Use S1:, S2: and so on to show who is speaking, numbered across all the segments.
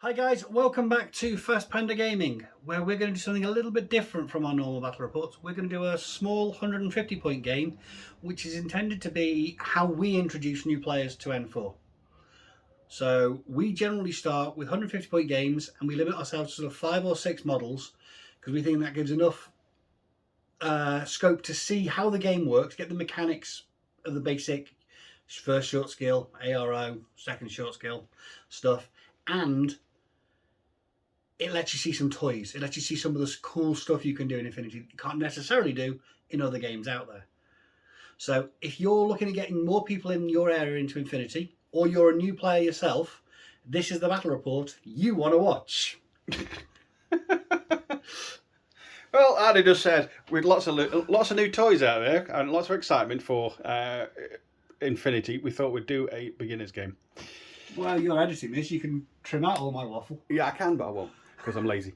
S1: Hi guys, welcome back to First Panda Gaming, where we're going to do something a little bit different from our normal battle reports. We're going to do a small 150 point game, which is intended to be how we introduce new players to N4. So we generally start with 150 point games and we limit ourselves to sort of 5 or 6 models, because we think that gives enough scope to see how the game works, get the mechanics of the basic first short skill, ARO, second short skill stuff, and it lets you see some toys. It lets you see some of the cool stuff you can do in Infinity that you can't necessarily do in other games out there. So if you're looking at getting more people in your area into Infinity, or you're a new player yourself, this is the battle report you want to watch.
S2: Well, Andy just said with lots of new toys out there and lots of excitement for Infinity, we thought we'd do a beginner's game.
S1: Well, you're editing this. You can trim out all my waffle.
S2: Yeah, I can, but I won't because I'm lazy.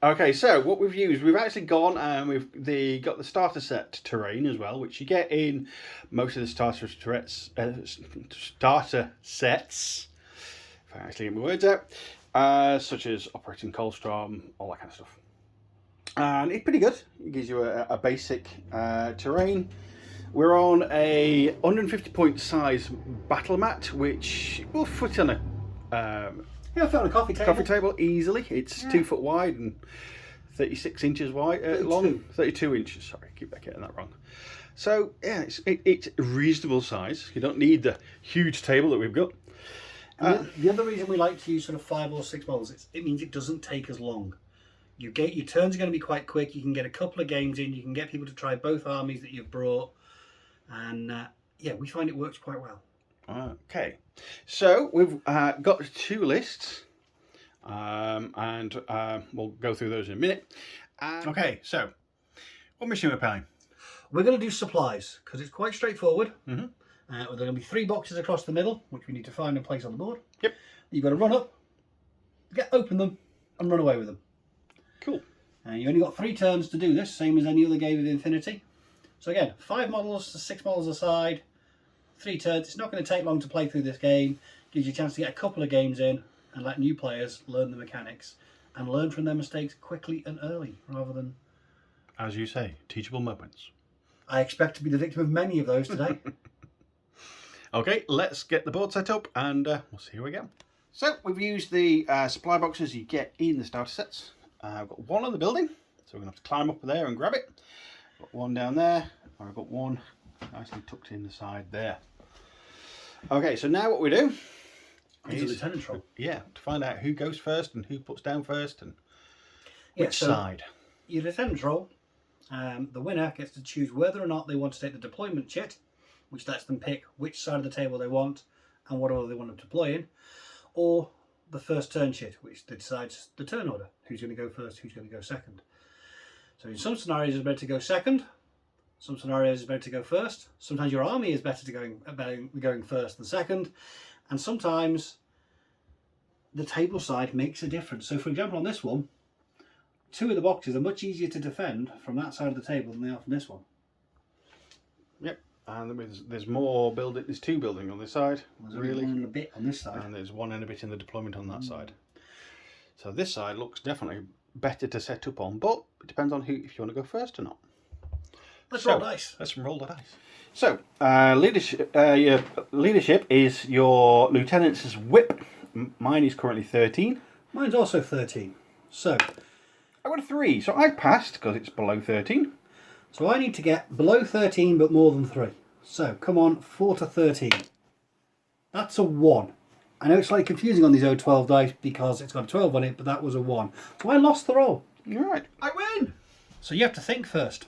S2: Okay, so what we've used, we've actually gone and we've got the starter set terrain as well, which you get in most of the starter sets. If I actually get my words out, such as Operating Coldstrom, all that kind of stuff. And it's pretty good. It gives you a basic terrain. We're on a 150 point size battle mat, which will fit on a
S1: Yeah, I fit on a coffee table.
S2: Easily. It's 2 foot wide and 36 inches wide, long. 32 inches. Sorry, I keep getting that wrong. So yeah, it's a reasonable size. You don't need the huge table that we've got.
S1: The other reason we like to use sort of 5 or 6 models, it means it doesn't take as long. Your turns are going to be quite quick. You can get a couple of games in. You can get people to try both armies that you've brought. And yeah, we find it works quite well.
S2: Okay, so we've got 2 lists, and we'll go through those in a minute. Okay, so what mission are we playing?
S1: We're going to do supplies because it's quite straightforward.
S2: Mm-hmm.
S1: There are going to be 3 boxes across the middle, which we need to find and place on the board.
S2: Yep.
S1: You've got to run up, open them, and run away with them.
S2: Cool.
S1: You only got 3 turns to do this, same as any other game with Infinity. So again, 5 models to 6 models aside, 3 turns. It's not going to take long to play through this game. Gives you a chance to get a couple of games in and let new players learn the mechanics and learn from their mistakes quickly and early, rather than,
S2: as you say, teachable moments.
S1: I expect to be the victim of many of those today.
S2: Okay, let's get the board set up and we'll see how we go. So we've used the supply boxes you get in the starter sets. I've got 1 on the building, so we're going to have to climb up there and grab it. Got 1 down there, and I've got 1 nicely tucked in the side there. Okay, so now what we do
S1: is a lieutenant roll.
S2: Yeah, to find out who goes first and who puts down first and which side.
S1: Your lieutenant roll, the winner gets to choose whether or not they want to take the deployment chit, which lets them pick which side of the table they want and what order they want to deploy in, or the first turn chit, which decides the turn order. Who's going to go first, who's going to go second. So in some scenarios it's better to go second, some scenarios it's better to go first. Sometimes your army is better to going first than second, and sometimes the table side makes a difference. So for example on this one, 2 of the boxes are much easier to defend from that side of the table than they are from this one.
S2: Yep, and there's more building. There's 2 building on this side.
S1: There's really 1 and a bit on this side.
S2: And there's 1 and a bit in the deployment on that side. So this side looks definitely better to set up on, but it depends on if you want to go first or not.
S1: Let's roll dice.
S2: Let's roll the dice. So leadership. Your leadership is your lieutenant's whip. Mine is currently 13.
S1: Mine's also 13. So
S2: I got a 3, so I passed because it's below 13.
S1: So I need to get below 13 but more than 3. So come on, 4 to 13. That's a 1. I know it's slightly confusing on these O-12 dice because it's got a 12 on it, but that was a 1. So I lost the roll.
S2: You're right. I win.
S1: So you have to think first.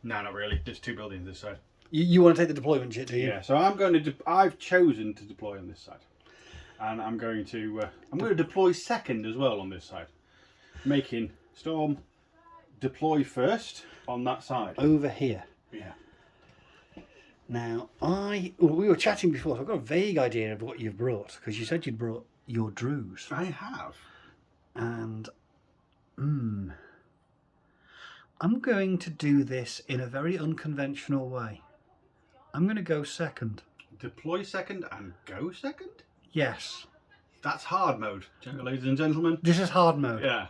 S2: No, not really. There's 2 buildings this side.
S1: You want to take the deployment chit, do you?
S2: Yeah. So I'm going to. I've chosen to deploy on this side, and I'm going to deploy second as well on this side, making Storm deploy first on that side.
S1: Over here.
S2: Yeah.
S1: Now, we were chatting before, so I've got a vague idea of what you've brought, because you said you'd brought your Druze.
S2: I have.
S1: And, I'm going to do this in a very unconventional way. I'm going to go second.
S2: Deploy second and go second?
S1: Yes.
S2: That's hard mode, ladies and gentlemen.
S1: This is hard mode.
S2: Yeah.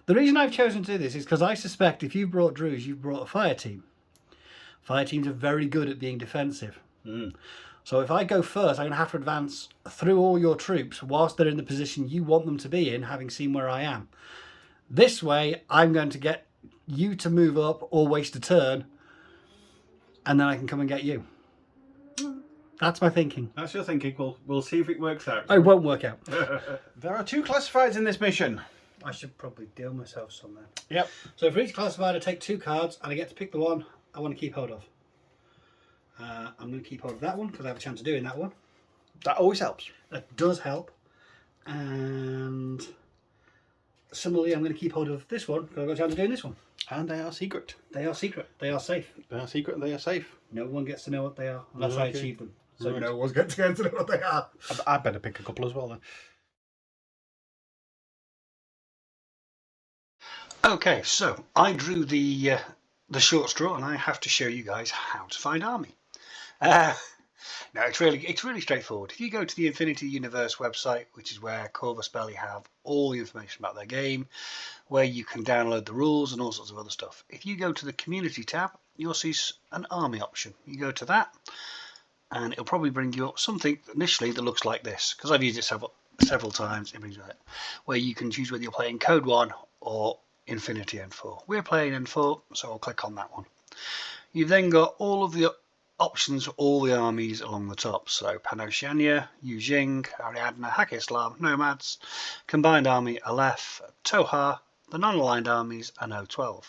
S1: The reason I've chosen to do this is because I suspect if you've brought Druze, you've brought a fire team. Fire teams are very good at being defensive. So if I go first, I'm going to have to advance through all your troops whilst they're in the position you want them to be in, having seen where I am. This way, I'm going to get you to move up or waste a turn, and then I can come and get you. That's my thinking.
S2: That's your thinking. We'll see if it works out.
S1: It won't work out.
S2: There are 2 classifieds in this mission.
S1: I should probably deal myself somewhere.
S2: Yep.
S1: So for each classified, I take 2 cards, and I get to pick the one I want to keep hold of. I'm going to keep hold of that one because I have a chance of doing that one.
S2: That always helps.
S1: That does help. And similarly, I'm going to keep hold of this one because I've got a chance of doing this one.
S2: And they are secret.
S1: They are secret. They are safe.
S2: They are secret and they are safe.
S1: No one gets to know what they are unless I
S2: Okay.
S1: achieve them. So
S2: Right.
S1: no one's going to know what they are.
S2: I better pick a couple as well then.
S1: Okay, so I drew the short straw, and I have to show you guys how to find army. No, it's really straightforward. If you go to the Infinity Universe website, which is where Corvus Belli have all the information about their game, where you can download the rules and all sorts of other stuff. If you go to the Community tab, you'll see an army option. You go to that, and it'll probably bring you up something initially that looks like this, because I've used it several times. It brings you that, where you can choose whether you're playing Code 1 or Infinity N4. We're playing N4, so I'll click on that one. You've then got all of the options for all the armies along the top. So Pan-Oceania, Yujing, Ariadna, Hak-Islam, Nomads, Combined Army, Aleph, Toha, the non-aligned armies, and O-12.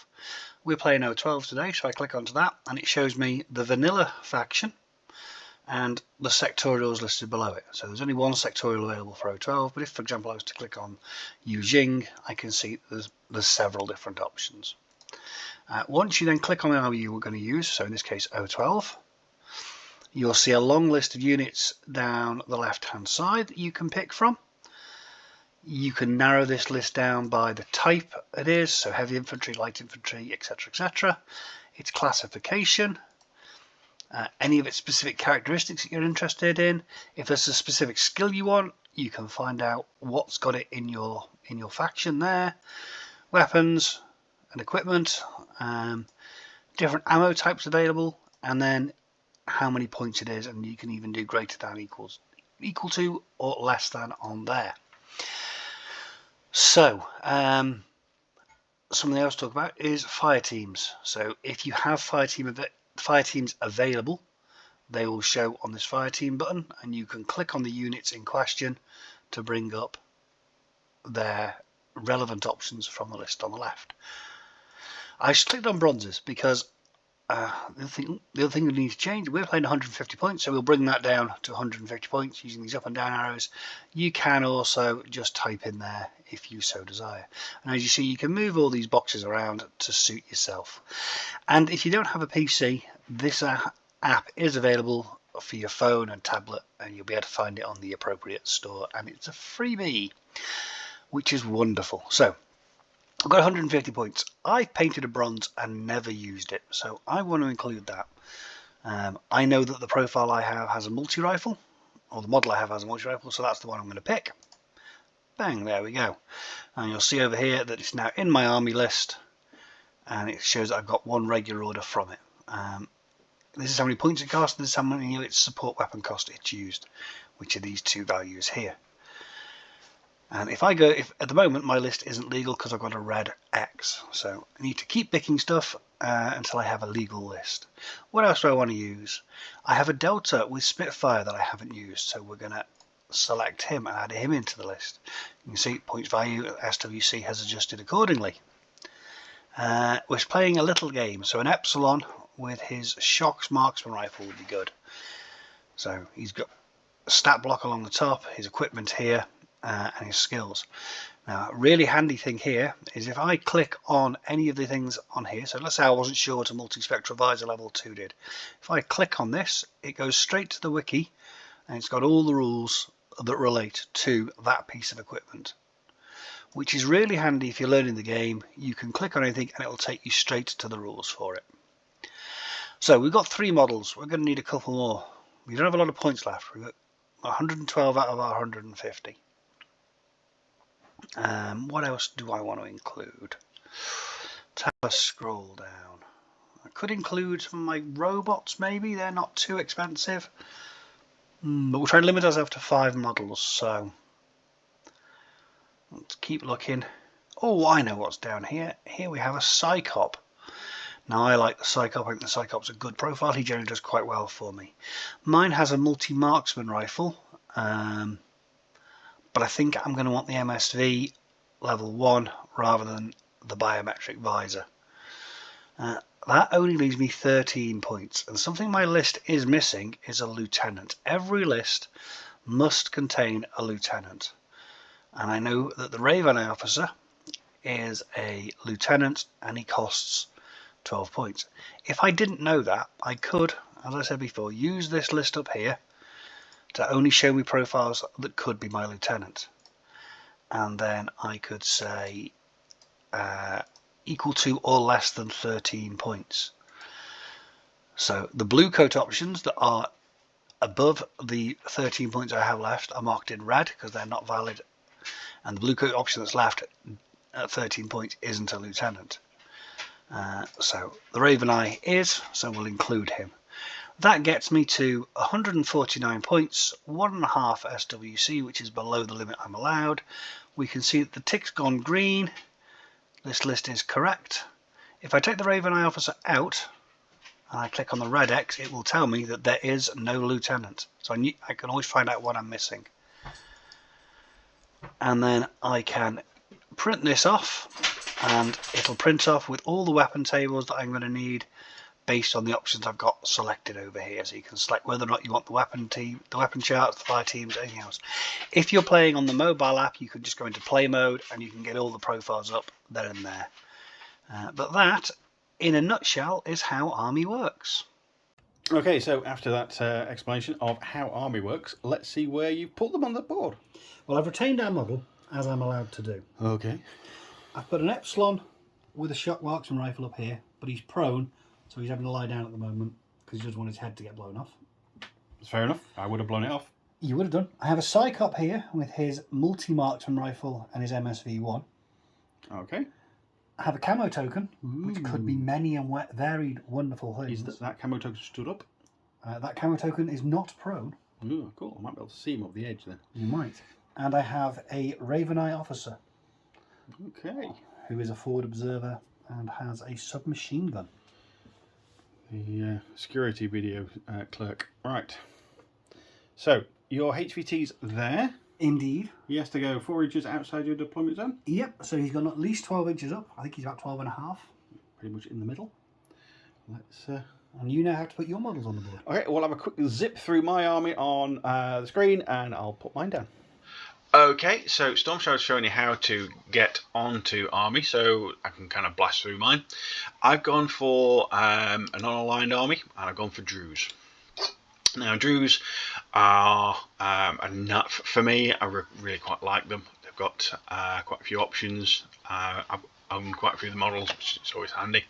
S1: We're playing O-12 today, so I click onto that, and it shows me the vanilla faction and the sectorials listed below it. So there's only one sectorial available for O-12, but if, for example, I was to click on Yujing, I can see there's several different options. Once you then click on the army you were going to use, so in this case O-12, you'll see a long list of units down the left hand side that you can pick from. You can narrow this list down by the type it is, so heavy infantry, light infantry, etc, etc. Its classification, any of its specific characteristics that you're interested in. If there's a specific skill you want, you can find out what's got it in your faction there. Weapons and equipment, different ammo types available, and then how many points it is, and you can even do greater than, equal to, or less than on there. So something else to talk about is fire teams. So if you have fire teams available, they will show on this fire team button, and you can click on the units in question to bring up their relevant options from the list on the left. I just clicked on bronzes because the other thing we need to change, we're playing 150 points, so we'll bring that down to 150 points using these up and down arrows. You can also just type in there if you so desire. And as you see, you can move all these boxes around to suit yourself. And if you don't have a PC, this app is available for your phone and tablet, and you'll be able to find it on the appropriate store, and it's a freebie, which is wonderful. So I've got 150 points. I painted a bronze and never used it, so I want to include that. I know that the profile I have has a multi-rifle, or the model I have has a multi-rifle, so that's the one I'm going to pick. Bang, there we go. And you'll see over here that it's now in my army list, and it shows that I've got one regular order from it. This is how many points it costs, this is how many its support weapon cost it's used, which are these two values here. And if at the moment my list isn't legal because I've got a red X, so I need to keep picking stuff until I have a legal list. What else do I want to use? I have a Delta with Spitfire that I haven't used, so we're going to select him and add him into the list. You can see points value SWC has adjusted accordingly. We're playing a little game, so an Epsilon with his Shocks marksman rifle would be good. So he's got a stat block along the top, his equipment here, and his skills. Now, a really handy thing here is if I click on any of the things on here, so let's say I wasn't sure what a multispectral visor level 2 did. If I click on this, it goes straight to the wiki, and it's got all the rules that relate to that piece of equipment, which is really handy if you're learning the game. You can click on anything and it will take you straight to the rules for it. So we've got 3 models. We're going to need a couple more. We don't have a lot of points left. We've got 112 out of our 150. What else do I want to include? Let's have a scroll down. I could include some of my robots, maybe. They're not too expensive. But we'll try and limit ourselves to 5 models, so let's keep looking. Oh, I know what's down here. Here we have a Psychop. Now, I like the Psychop. I think the Psychop's a good profile. He generally does quite well for me. Mine has a multi-marksman rifle, but I think I'm going to want the MSV level 1 rather than the biometric visor. That only leaves me 13 points, and something my list is missing is a lieutenant. Every list must contain a lieutenant, and I know that the Raven officer is a lieutenant and he costs 12 points. If I didn't know that, I could, as I said before, use this list up here to only show me profiles that could be my lieutenant, and then I could say equal to or less than 13 points. So the blue coat options that are above the 13 points I have left are marked in red because they're not valid, and the blue coat option that's left at 13 points isn't a lieutenant. So the Raven Eye is, so we'll include him. That gets me to 149 points, 1.5 SWC, which is below the limit I'm allowed. We can see that the tick's gone green. This list is correct. If I take the Raven Eye officer out and I click on the red X, it will tell me that there is no lieutenant. So I can always find out what I'm missing. And then I can print this off, and it'll print off with all the weapon tables that I'm going to need based on the options I've got selected over here. So you can select whether or not you want the weapon team, the weapon charts, the fire teams, anything else. If you're playing on the mobile app, you can just go into play mode and you can get all the profiles up there and there. But that, in a nutshell, is how Army works.
S2: Okay, so after that explanation of how Army works, let's see where you've put them on the board.
S1: Well, I've retained our model, as I'm allowed to do.
S2: Okay.
S1: I've put an Epsilon with a shock marksman rifle up here, but he's prone, so he's having to lie down at the moment because he doesn't want his head to get blown off.
S2: That's fair enough. I would have blown it off.
S1: You would have done. I have a Psychop here with his multi-marksman rifle and his MSV1.
S2: Okay.
S1: I have a camo token, which could be many and varied wonderful things.
S2: Is that camo token stood up?
S1: That camo token is not prone.
S2: Oh, cool. I might be able to see him up the edge then.
S1: You might. And I have a Raven Eye officer.
S2: Okay.
S1: Who is a forward observer and has a submachine gun.
S2: The security video clerk. Right. So, your HVT's there.
S1: Indeed.
S2: He has to go 4 inches outside your deployment zone.
S1: Yep, so he's gone at least 12 inches up. I think he's about 12.5.
S2: Pretty much in the middle. Let's...
S1: And you now have to put your models on the board.
S2: Okay, we'll have a quick zip through my army on the screen and I'll put mine down. Okay, so Storm Shadow's showing you how to get onto army, so I can kind of blast through mine. I've gone for a non-aligned army, and I've gone for Druze. Now, Druze are a nut for me. I really quite like them. They've got quite a few options. I've owned quite a few of the models, which is always handy.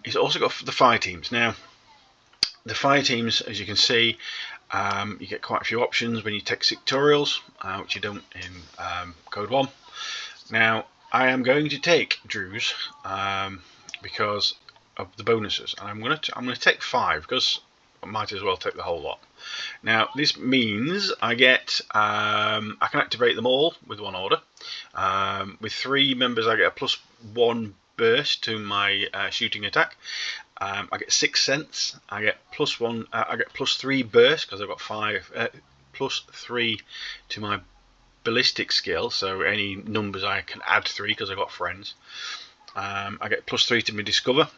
S2: It's also got the fire teams. Now, the fire teams, as you can see, you get quite a few options when you take sectorials, which you don't in Code 1. Now, I am going to take Druze because of the bonuses, and I'm going to take 5 because I might as well take the whole lot. Now, this means I get I can activate them all with one order. With 3 members, I get a +1 burst to my shooting attack. I get 6 cents. I get +1. I get +3 burst because I've got 5. +3 to my ballistic skill. So any numbers I can add 3 because I've got friends. I get +3 to my discover.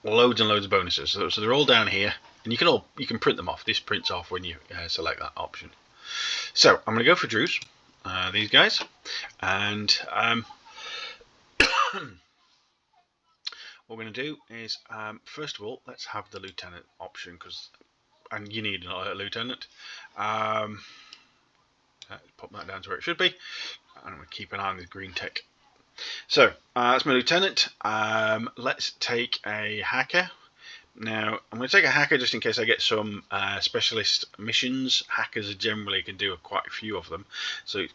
S2: Loads and loads of bonuses. So they're all down here, and you can print them off. This prints off when you select that option. So I'm going to go for Druze, these guys, and what we're going to do is, first of all, let's have the lieutenant option, and you need a lieutenant. Pop that down to where it should be, and I'm going to keep an eye on the green tick. So that's my lieutenant. Let's take a hacker, Now, I'm going to take a hacker just in case I get some specialist missions. Hackers generally can do quite a few of them, so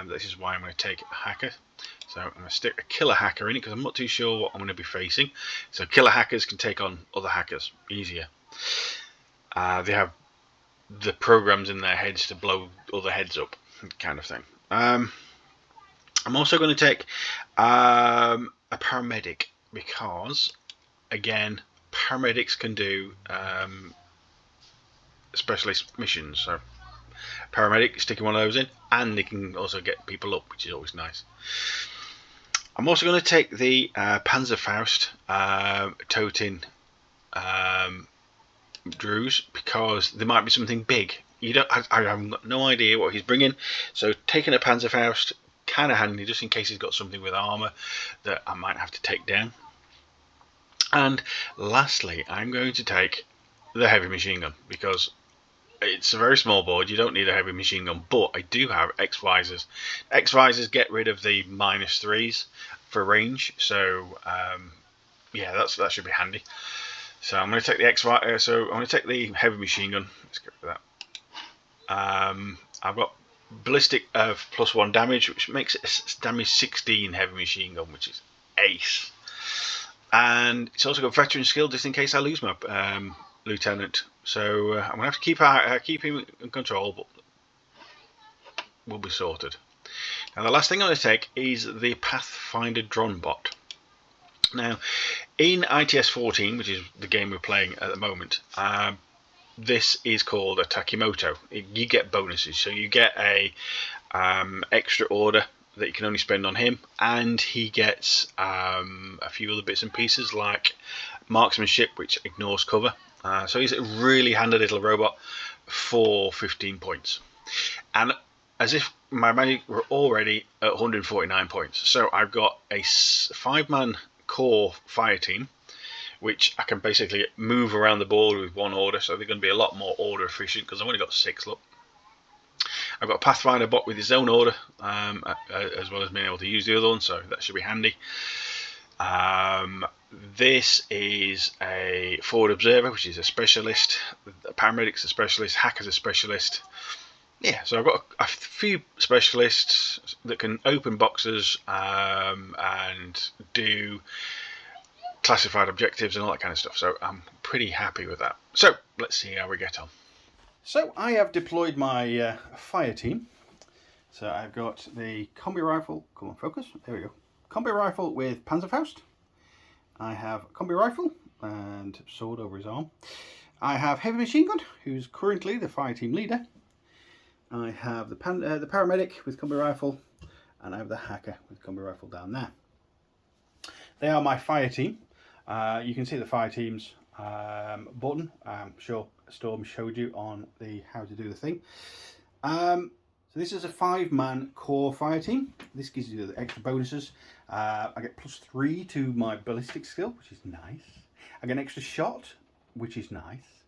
S2: this is why I'm going to take a hacker. So I'm going to stick a killer hacker in it because I'm not too sure what I'm going to be facing. So killer hackers can take on other hackers easier. They have the programs in their heads to blow other heads up, kind of thing. I'm also going to take a paramedic because, again, paramedics can do specialist missions. So paramedic, sticking one of those in, and they can also get people up, which is always nice. I'm also going to take the Panzerfaust toting Druze because there might be something big. I have no idea what he's bringing, so taking a Panzerfaust kind of handy just in case he's got something with armor that I might have to take down. And lastly, I'm going to take the heavy machine gun because it's a very small board. You don't need a heavy machine gun, but I do have X-visors. X-visors get rid of the -3s for range, so yeah, that should be handy. So I'm going to take the so I'm going to take the heavy machine gun. Let's get rid of that. I've got ballistic of +1 damage, which makes it damage 16 heavy machine gun, which is ace. And it's also got veteran skill just in case I lose my lieutenant. So I'm going to have to keep him in control, but we'll be sorted. Now the last thing I'm going to take is the Pathfinder drone bot. Now in ITS14, which is the game we're playing at the moment, this is called a Takimoto. You get bonuses, so you get a extra order that you can only spend on him, and he gets a few other bits and pieces like marksmanship, which ignores cover. So he's a really handy little robot for 15 points. And as if my magic were already at 149 points. So I've got a 5-man core fire team, which I can basically move around the board with one order, so they're going to be a lot more order efficient because I've only got 6, look. I've got a Pathfinder bot with his own order, as well as being able to use the other one, so that should be handy. This is a forward observer, which is a specialist. The paramedic's a specialist. Hacker's a specialist. Yeah, so I've got a few specialists that can open boxes and do classified objectives and all that kind of stuff. So I'm pretty happy with that. So let's see how we get on. So I have deployed my fire team. So I've got the combi rifle. Come on, focus. There we go. Combi rifle with Panzerfaust. I have a combi rifle and sword over his arm. I have heavy machine gun, who's currently the fire team leader. I have the paramedic with combi rifle, and I have the hacker with combi rifle down there. They are my fire team. You can see the fire team's button. I'm sure Storm showed you on the how to do the thing. So this is a 5-man core fire team. This gives you the extra bonuses. I get +3 to my ballistic skill, which is nice. I get an extra shot, which is nice.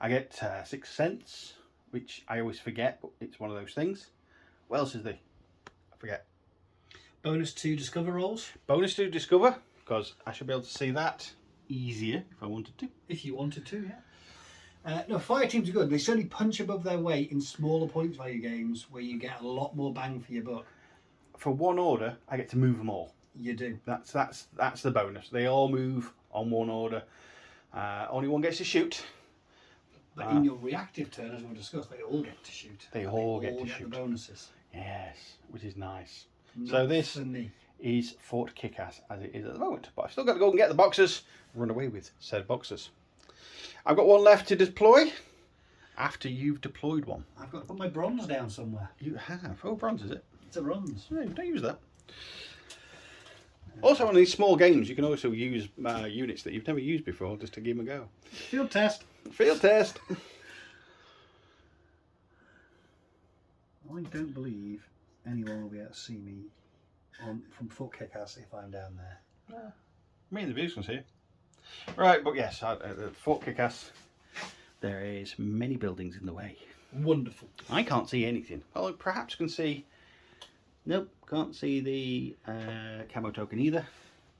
S2: I get 6th sense, which I always forget, but it's one of those things. What else is there? I forget.
S1: Bonus to discover rolls.
S2: Bonus to discover, because I should be able to see that easier if I wanted to.
S1: If you wanted to, yeah. No, fire teams are good. They certainly punch above their weight in smaller points value games where you get a lot more bang for your buck.
S2: For one order, I get to move them all.
S1: You do.
S2: That's the bonus. They all move on one order. Only one gets to shoot.
S1: But in your reactive turn, as we'll discuss, they all get to shoot.
S2: They all get to shoot.
S1: The bonuses.
S2: Yes, which is nice.
S1: Not
S2: so this is Fort Kickass as it is at the moment. But I've still got to go and get the boxes, run away with said boxes. I've got one left to deploy after you've deployed one.
S1: I've got to put my bronze down somewhere.
S2: You have? Oh, bronze is it?
S1: It's a bronze.
S2: No, don't use that. Also on these small games you can also use units that you've never used before just to give them a go.
S1: Field test.
S2: Field test.
S1: I don't believe anyone will be able to see me from Fort Kickass if I'm down there.
S2: Me and the views can see it. Right, but yes, Fort Kickass, there is many buildings in the way.
S1: Wonderful.
S2: I can't see anything. Well, perhaps can see... Nope, can't see the camo token either.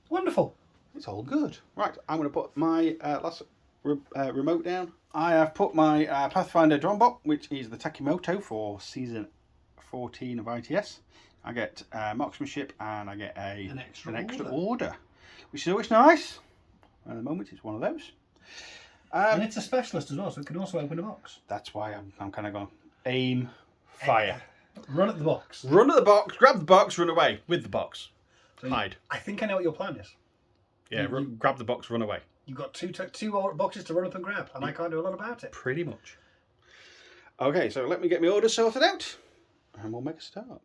S1: Wonderful.
S2: It's all good. Right, I'm going to put my last remote down. I have put my Pathfinder drum bot, which is the Takimoto for season 14 of ITS. I get marksmanship and I get an extra order, which is always nice. At the moment, it's one of those.
S1: And it's a specialist as well, so it can also open a box.
S2: That's why I'm kind of going aim, fire.
S1: Run at the box.
S2: Run at the box, grab the box, run away with the box.
S1: So
S2: Hide.
S1: I think I know what your plan is.
S2: Yeah, grab the box, run away.
S1: You've got two boxes to run up and grab, and I can't do a lot about it.
S2: Pretty much. Okay, so let me get my orders sorted out, and we'll make a start.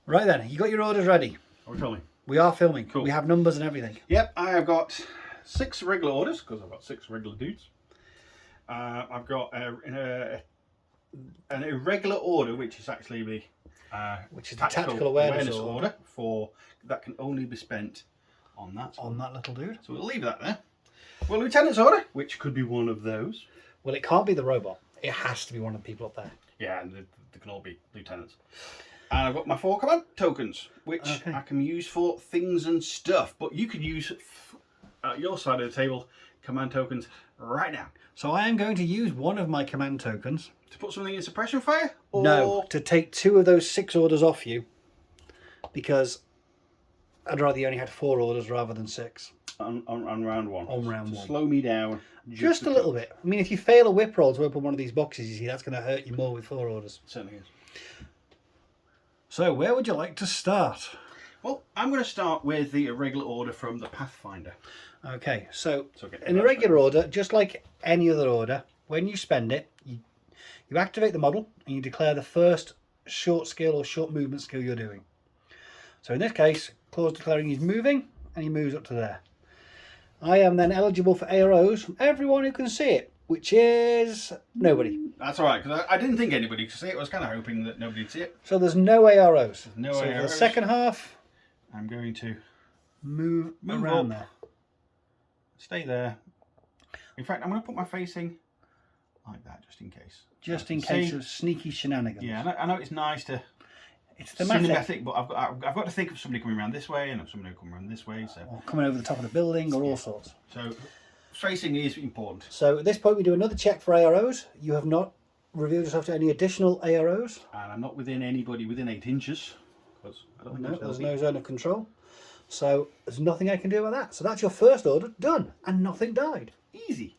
S1: Right then, you got your orders ready.
S2: Are we filming?
S1: We are filming.
S2: Cool.
S1: We have numbers and everything.
S2: Yep, I have got 6 regular orders, because I've got 6 regular dudes. I've got an irregular order, which is actually the
S1: tactical awareness
S2: order for that can only be spent on that
S1: little dude.
S2: So we'll leave that there. Well, lieutenant's order, which could be one of those.
S1: Well, it can't be the robot. It has to be one of the people up there.
S2: Yeah, and they can all be lieutenants. And I've got my 4 command tokens, which I can use for things and stuff. But you could use at your side of the table command tokens right now.
S1: So I am going to use one of my command tokens.
S2: To put something in suppression fire? Or...
S1: No, to take 2 of those 6 orders off you. Because I'd rather you only had 4 orders rather than 6.
S2: On round 1.
S1: On round 1.
S2: Slow me down.
S1: Just a little bit. I mean, if you fail a whip roll to open one of these boxes, you see, that's going to hurt you more with 4 orders.
S2: Certainly is.
S1: So, where would you like to start?
S2: Well, I'm going to start with the irregular order from the Pathfinder.
S1: Okay, so an irregular order, just like any other order, when you spend it, you activate the model and you declare the first short skill or short movement skill you're doing. So in this case, Claw's declaring he's moving and he moves up to there. I am then eligible for AROs from everyone who can see it, which is nobody.
S2: That's all right, because I didn't think anybody could see it. I was kind of hoping that nobody would see it.
S1: So there's no AROs.
S2: There's no
S1: so
S2: AROs.
S1: For the second half,
S2: I'm going to
S1: move around
S2: up,
S1: there.
S2: Stay there. In fact, I'm going to put my facing like that, just in case.
S1: Just in case of sneaky shenanigans.
S2: Yeah, I know it's nice to...
S1: It's thematic.
S2: Cinematic, but I've got to think of somebody coming around this way and of somebody coming around this way. So.
S1: Or coming over the top of the building or all sorts.
S2: So facing is important.
S1: So at this point we do another check for AROs. You have not revealed yourself to any additional AROs.
S2: And I'm not within anybody within 8 inches. Because I don't think
S1: there's no zone of control. So there's nothing I can do about that. So that's your first order done. And nothing died.
S2: Easy.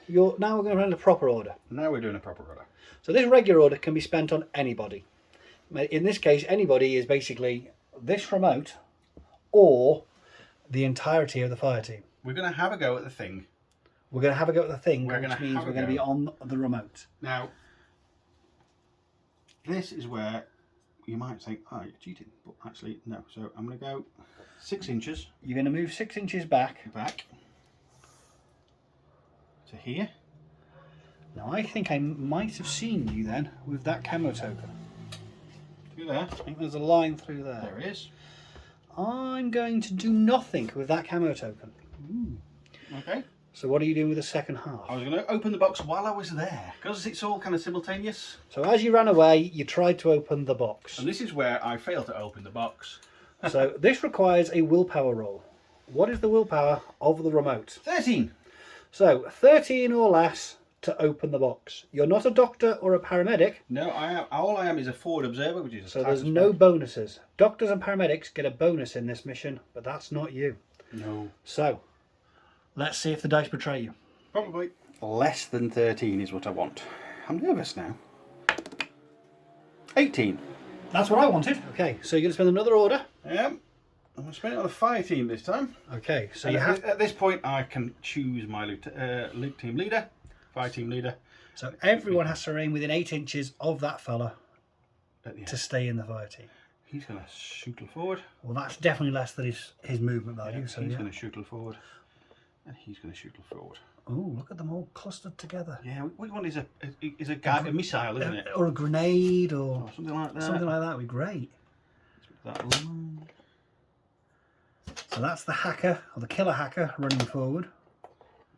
S1: Now we're going to run a proper order.
S2: Now we're doing a proper order.
S1: So this regular order can be spent on anybody. In this case, anybody is basically this remote or the entirety of the fire team.
S2: We're going to have a go at the thing.
S1: We're going to have a go at the thing, which means we're going to be on the remote.
S2: Now, this is where you might think, oh, you're cheating. But actually, no. So I'm going to go 6 inches.
S1: You're going to move 6 inches back.
S2: To here.
S1: Now, I think I might have seen you then with that camo token.
S2: Through there.
S1: I think there's a line through there.
S2: There it is.
S1: I'm going to do nothing with that camo token.
S2: Ooh. Okay.
S1: So what are you doing with the second half?
S2: I was going to open the box while I was there, because it's all kind of simultaneous.
S1: So as you ran away, you tried to open the box.
S2: And this is where I failed to open the box.
S1: So this requires a willpower roll. What is the willpower of the remote?
S2: 13.
S1: So 13 or less to open the box. You're not a doctor or a paramedic.
S2: No, I am. All I am is a forward observer, which is a
S1: so there's no bonuses. Doctors and paramedics get a bonus in this mission, but that's not you.
S2: No.
S1: So let's see if the dice betray you.
S2: Probably. Less than 13 is what I want. I'm nervous now. 18.
S1: That's what I wanted. Okay, so you're going to spend another order.
S2: I'm going to spend it on the fire team this time.
S1: Okay, so
S2: and
S1: you have...
S2: At this point, I can choose my team leader, fire team leader.
S1: So everyone has to remain within 8 inches of that fella to stay in the fire team.
S2: He's going to shootle forward.
S1: Well, that's definitely less than his movement value.
S2: Yeah,
S1: so
S2: he's going to shootle forward. And he's going to shootle forward.
S1: Oh, look at them all clustered together.
S2: Yeah, which one is a guided missile, isn't it?
S1: Or a grenade, or
S2: something like that.
S1: Something like that would be great.
S2: That line.
S1: So that's the hacker, or the killer hacker, running forward.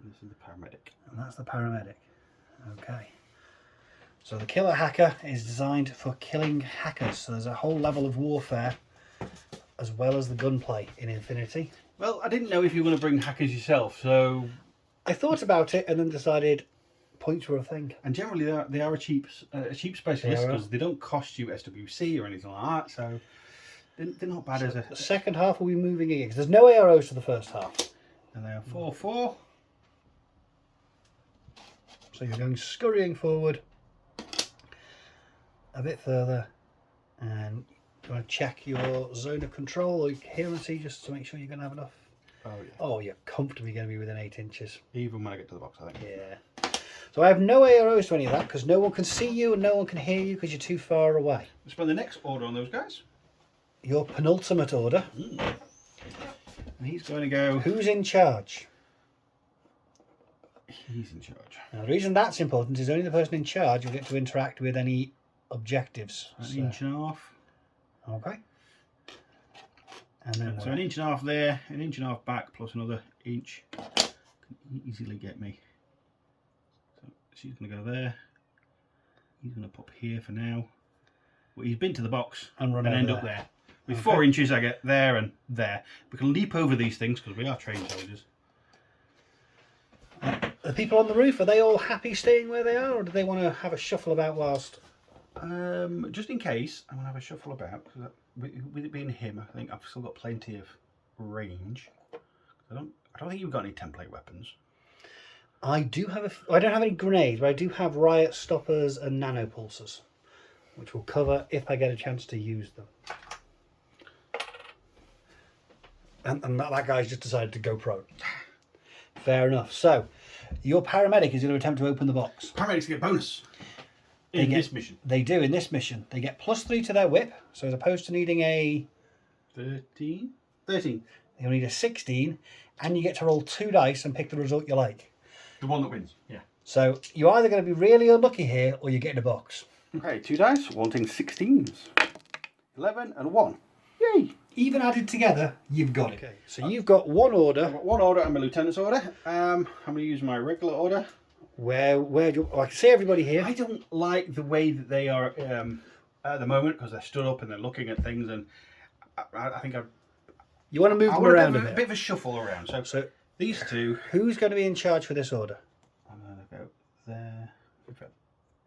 S2: And this is the paramedic.
S1: And that's the paramedic. Okay. So the killer hacker is designed for killing hackers. So there's a whole level of warfare as well as the gunplay in Infinity.
S2: Well, I didn't know if you were going to bring hackers yourself, so...
S1: I thought about it and then decided points were a thing.
S2: And generally they are a cheap specialist because they don't cost you SWC or anything like that, so they're not bad as a...
S1: The second half will be moving in because there's no AROs for the first half.
S2: And they are 4-4.
S1: So you're going scurrying forward a bit further, and you want to check your zone of control or coherency just to make sure you're going to have enough.
S2: Oh yeah.
S1: Oh, you're comfortably going to be within 8 inches.
S2: Even when I get to the box, I think.
S1: Yeah. So I have no AROs to any of that because no one can see you and no one can hear you because you're too far away.
S2: Let's spend the next order on those guys.
S1: Your penultimate order.
S2: And he's going to go...
S1: Who's in charge?
S2: He's in charge.
S1: Now, the reason that's important is only the person in charge will get to interact with any objectives.
S2: An inch and a half.
S1: Okay. And then
S2: so an inch and a half there, an inch and a half back, plus another inch. Can easily get me. So she's going to go there. He's going to pop here for now. Well, he's been to the box
S1: and run
S2: and end
S1: there.
S2: up there. With 4 inches, I get there and there. We can leap over these things because we are trained soldiers.
S1: The people on the roof, are they all happy staying where they are, or do they want to have a shuffle about whilst?
S2: Just in case, I'm going to have a shuffle about. Because with it being him, I think I've still got plenty of range. I don't think you've got any template weapons.
S1: I do have I don't have any grenades, but I do have riot stoppers and nano pulsers, which will cover if I get a chance to use them. And that guy's just decided to go prone. Fair enough. So, your paramedic is going to attempt to open the box.
S2: Paramedics get a bonus in this mission.
S1: They do in this mission. They get +3 to their whip. So as opposed to needing a
S2: 13,
S1: you'll need a 16, and you get to roll 2 dice and pick the result you like.
S2: The one that wins. Yeah.
S1: So you're either going to be really unlucky here, or you get in a box.
S2: Okay, 2 dice, wanting 16s. 11 and 1. Yay!
S1: Even added together, you've got it. Okay. So you've got one order.
S2: I've got one order and my lieutenant's order. I'm going to use my regular order.
S1: Where do you, I can see everybody here.
S2: I don't like the way that they are at the moment because they're stood up and they're looking at things, and I think
S1: you want to move them around
S2: a bit of a shuffle around. So these two.
S1: Who's going to be in charge for this order?
S2: I'm going to go there.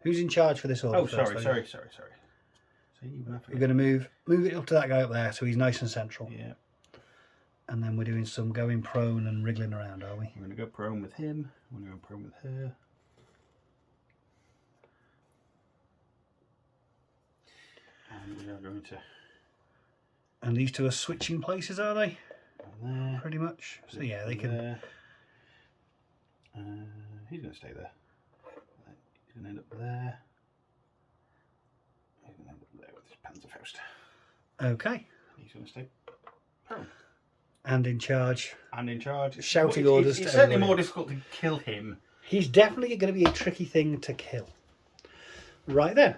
S1: Who's in charge for this order?
S2: Oh, sorry. So
S1: you're going to move it up to that guy up there, so he's nice and central.
S2: Yeah.
S1: And then we're doing some going prone and wriggling around, are we?
S2: I'm going to go prone with him. I'm going to go prone with her. And we are going to...
S1: And these two are switching places, are they?
S2: There.
S1: Pretty much. So yeah, they can...
S2: There. He's going to stay there. He's going to end up there. He's going to end up there with his Panzerfaust.
S1: Okay.
S2: He's going to stay prone.
S1: And in charge.
S2: Shouting
S1: orders.
S2: It's certainly more difficult to kill him.
S1: He's definitely going to be a tricky thing to kill. Right then.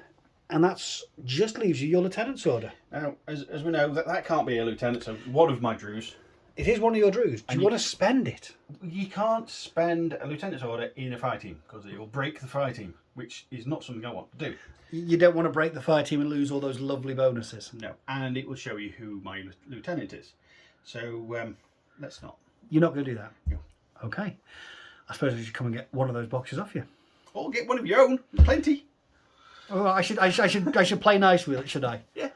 S1: And that's just leaves you your lieutenant's order.
S2: Now, as we know, that can't be a lieutenant, so one of my Druze.
S1: It is one of your Druze. Do you want to spend it?
S2: You can't spend a lieutenant's order in a fire team, because it will break the fire team, which is not something I want to do.
S1: You don't want to break the fire team and lose all those lovely bonuses.
S2: No, and it will show you who my lieutenant is. So, let's not.
S1: You're not going to do that?
S2: No.
S1: Okay. I suppose I should come and get one of those boxes off you.
S2: Or get one of your own. Plenty.
S1: Oh, I should play nice with it, should I?
S2: Yeah.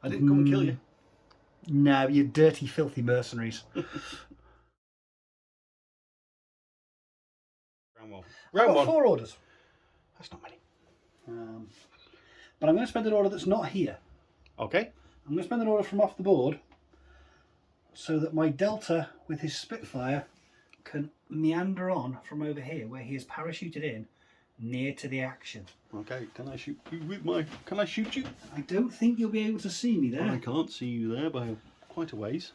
S2: I didn't come and kill you.
S1: No, you dirty, filthy mercenaries.
S2: Round one.
S1: 4 orders.
S2: That's not many.
S1: But I'm going to spend an order that's not here.
S2: Okay.
S1: I'm going to spend an order from off the board so that my Delta with his Spitfire can meander on from over here where he is parachuted in near to the action.
S2: Okay, can I shoot you with my... Can I shoot you?
S1: I don't think you'll be able to see me there.
S2: I can't see you there by quite a ways.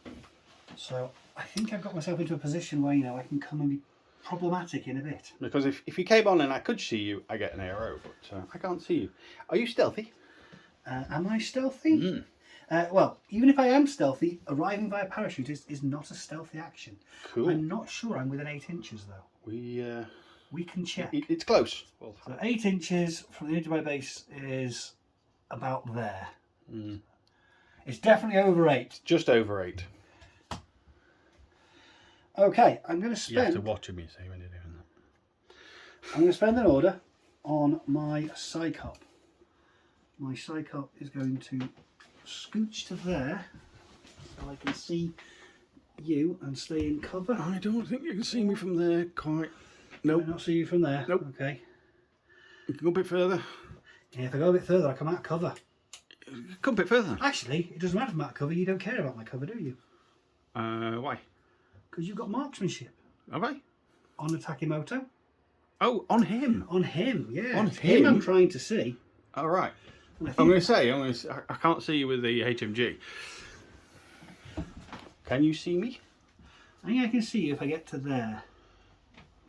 S1: So I think I've got myself into a position where, you know, I can come and be problematic in a bit.
S2: Because if you came on and I could see you, I get an arrow, but I can't see you. Are you stealthy?
S1: Am I stealthy? Well, even if I am stealthy, arriving via parachute is not a stealthy action.
S2: Cool.
S1: I'm not sure I'm within 8 inches though. We can check.
S2: It's close.
S1: So 8 inches from the edge of my base is about there. It's definitely over 8.
S2: Just over 8.
S1: Okay, I'm going to spend...
S2: You have to watch me say when you're doing that.
S1: I'm going to spend an order on my Psycop. My Psycop is going to scooch to there so I can see you and stay in cover.
S2: I don't think you can see me from there quite. Nope.
S1: Can I not see you from there?
S2: Nope.
S1: Okay.
S2: You can go a bit further.
S1: Yeah, if I go a bit further, I come out of cover.
S2: Come a bit further.
S1: Actually, it doesn't matter if I'm out of cover. You don't care about my cover, do you?
S2: Why?
S1: Because you've got marksmanship.
S2: Have I?
S1: On Takimoto.
S2: Oh, on him.
S1: On him, yeah.
S2: On
S1: It's
S2: him?
S1: I'm trying to see.
S2: All right.
S1: And I
S2: I'm
S1: think
S2: going to say, I can't see you with the HMG. Can you see me?
S1: I think I can see you if I get to there.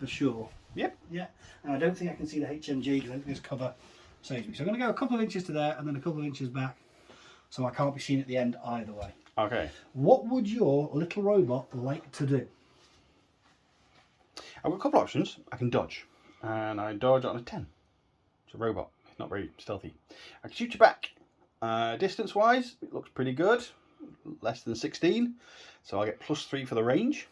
S1: For sure.
S2: Yep.
S1: Yeah. And I don't think I can see the HMG because I think this cover saves me. So I'm going to go a couple of inches to there and then a couple of inches back. So I can't be seen at the end either way.
S2: Okay.
S1: What would your little robot like to do?
S2: I've got a couple of options. I can dodge. And I dodge on a 10. It's a robot. It's not very stealthy. I can shoot you back. Distance-wise, it looks pretty good. Less than 16. So I get +3 for the range.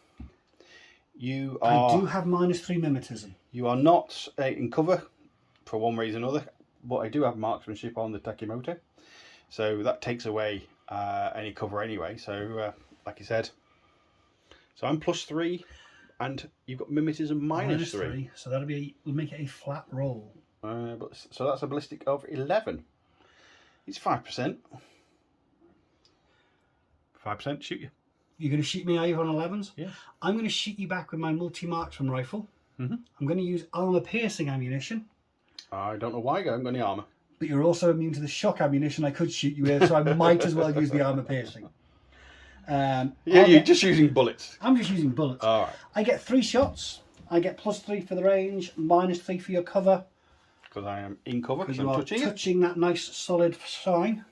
S2: You are...
S1: I do have -3 mimetism.
S2: You are not in cover for one reason or another. But I do have marksmanship on the Takimoto. So that takes away any cover anyway. So, like you said. So I'm +3. And you've got mimetism -3.
S1: So that'll be, we'll make it a flat roll.
S2: So that's a ballistic of 11. It's 5%. 5% shoot you.
S1: You're going to shoot me over on 11s?
S2: Yeah.
S1: I'm going to shoot you back with my multi-marksman rifle.
S2: Mm-hmm.
S1: I'm going to use armor-piercing ammunition.
S2: I don't know why I haven't got any armour.
S1: But you're also immune to the shock ammunition I could shoot you with, so I might as well use the armor-piercing.
S2: You're just using bullets.
S1: I'm just using bullets.
S2: All right.
S1: I get 3 shots. I get +3 for the range, -3 for your cover.
S2: Because I am in cover,
S1: Because
S2: I'm
S1: you are touching that nice solid sign.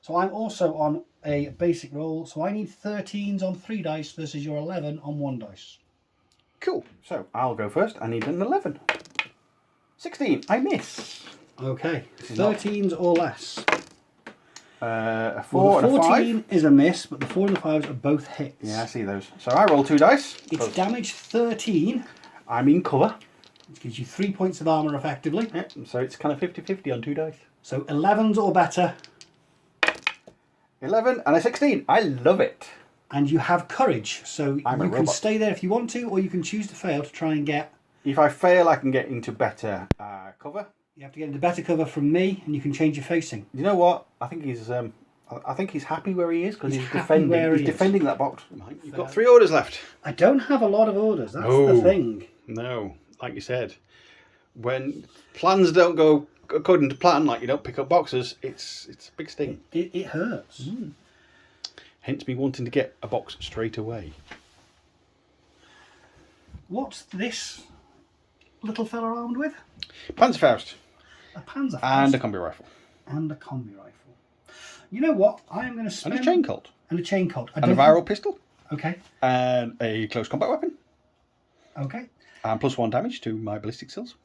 S1: So I'm also on a basic roll. So I need 13s on 3 dice versus your 11 on 1 dice.
S2: Cool. So I'll go first. I need an 11. 16. I miss.
S1: Okay. 13s or less.
S2: A 4
S1: the
S2: and a
S1: 14
S2: 5.
S1: is a miss, but the 4 and the 5s are both hits.
S2: Yeah, I see those. So I roll 2 dice.
S1: It's damage 13.
S2: I'm in cover.
S1: Which gives you 3 points of armour effectively.
S2: Yeah, so it's kind of 50-50 on 2 dice.
S1: So 11s or better.
S2: 11 and a 16. I love it.
S1: And you have courage, so you can
S2: robot.
S1: stay there if you want to, or you can choose to fail to try and get...
S2: If I fail, I can get into better cover.
S1: You have to get into better cover from me, and you can change your facing.
S2: You know what? I think he's happy where he is because he's
S1: He's
S2: defending that box. You've got 3 orders left.
S1: I don't have a lot of orders, that's the thing.
S2: No, like you said, when plans don't go according to plan, like you don't pick up boxes, it's a big sting.
S1: It hurts.
S2: Hence me wanting to get a box straight away.
S1: What's this little fella armed with?
S2: Panzerfaust.
S1: A Panzerfaust.
S2: And a combi rifle.
S1: And a combi rifle. You know what? I am going to spend...
S2: And a chain colt.
S1: And a chain colt.
S2: And a viral pistol.
S1: Okay.
S2: And a close combat weapon.
S1: Okay.
S2: And +1 damage to my ballistic skills.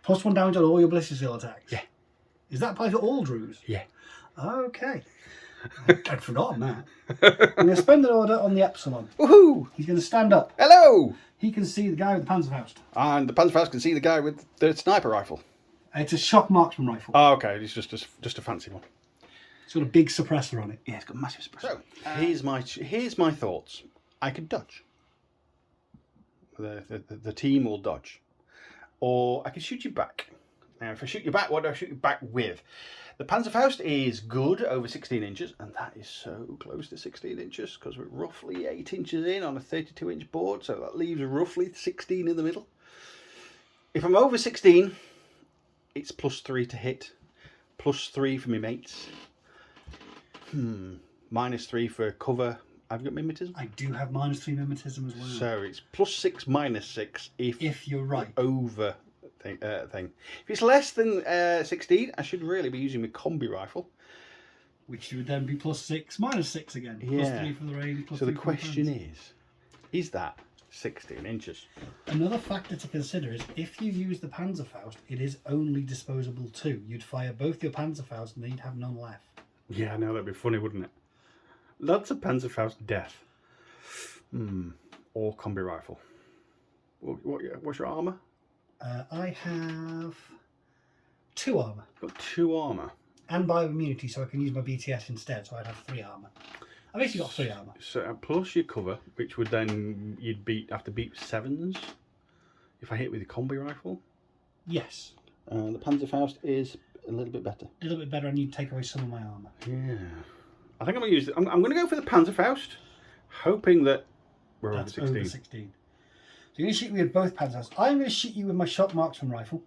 S1: +1 damage on all your ballistic skill attacks?
S2: Yeah.
S1: Is that applied to all Druze?
S2: Yeah.
S1: Okay. I'd forgotten that. I'm going to spend an order on the Epsilon.
S2: Woohoo!
S1: He's going to stand up.
S2: Hello!
S1: He can see the guy with the Panzerfaust.
S2: And the Panzerfaust can see the guy with the sniper rifle.
S1: It's a shock marksman rifle.
S2: Oh, okay. It's just a fancy one.
S1: It's got a big suppressor on it.
S2: Yeah, it's got a massive suppressor. So, here's my thoughts. I could dodge. The team will dodge. Or I could shoot you back. Now, if I shoot you back, what do I shoot you back with? The Panzerfaust is good over 16 inches, and that is so close to 16 inches because we're roughly 8 inches in on a 32-inch board, so that leaves roughly 16 in the middle. If I'm over 16, it's +3 to hit, +3 for my mates, -3 for cover. I've got mimetism.
S1: I do have -3 mimetism as well.
S2: So it's +6, -6 if
S1: you're right.
S2: Over thing. If it's less than 16, I should really be using my combi rifle.
S1: Which would then be +6, -6 again.
S2: Yeah.
S1: +3 for the range.
S2: So the question is that 16 inches?
S1: Another factor to consider is if you use the Panzerfaust, it is only disposable too. You'd fire both your Panzerfaust and then you'd have none left.
S2: Yeah, I know, that'd be funny, wouldn't it? That's a Panzerfaust death. Or combi rifle. What's your armour?
S1: I have 2 armour.
S2: Got 2 armour.
S1: And bioimmunity, so I can use my BTS instead, so I'd have 3 armour. I've basically got 3 armour.
S2: So plus your cover, which would then you'd have to beat 7s if I hit with the combi rifle.
S1: Yes.
S2: The Panzerfaust is a little bit better.
S1: A little bit better, and you'd take away some of my armour.
S2: Yeah. I think I'm going to use it. I'm going to go for the Panzerfaust, hoping that we're over 16.
S1: Over 16. So you're going to shoot me with both Panzers. I'm going to shoot you with my shock marksman rifle.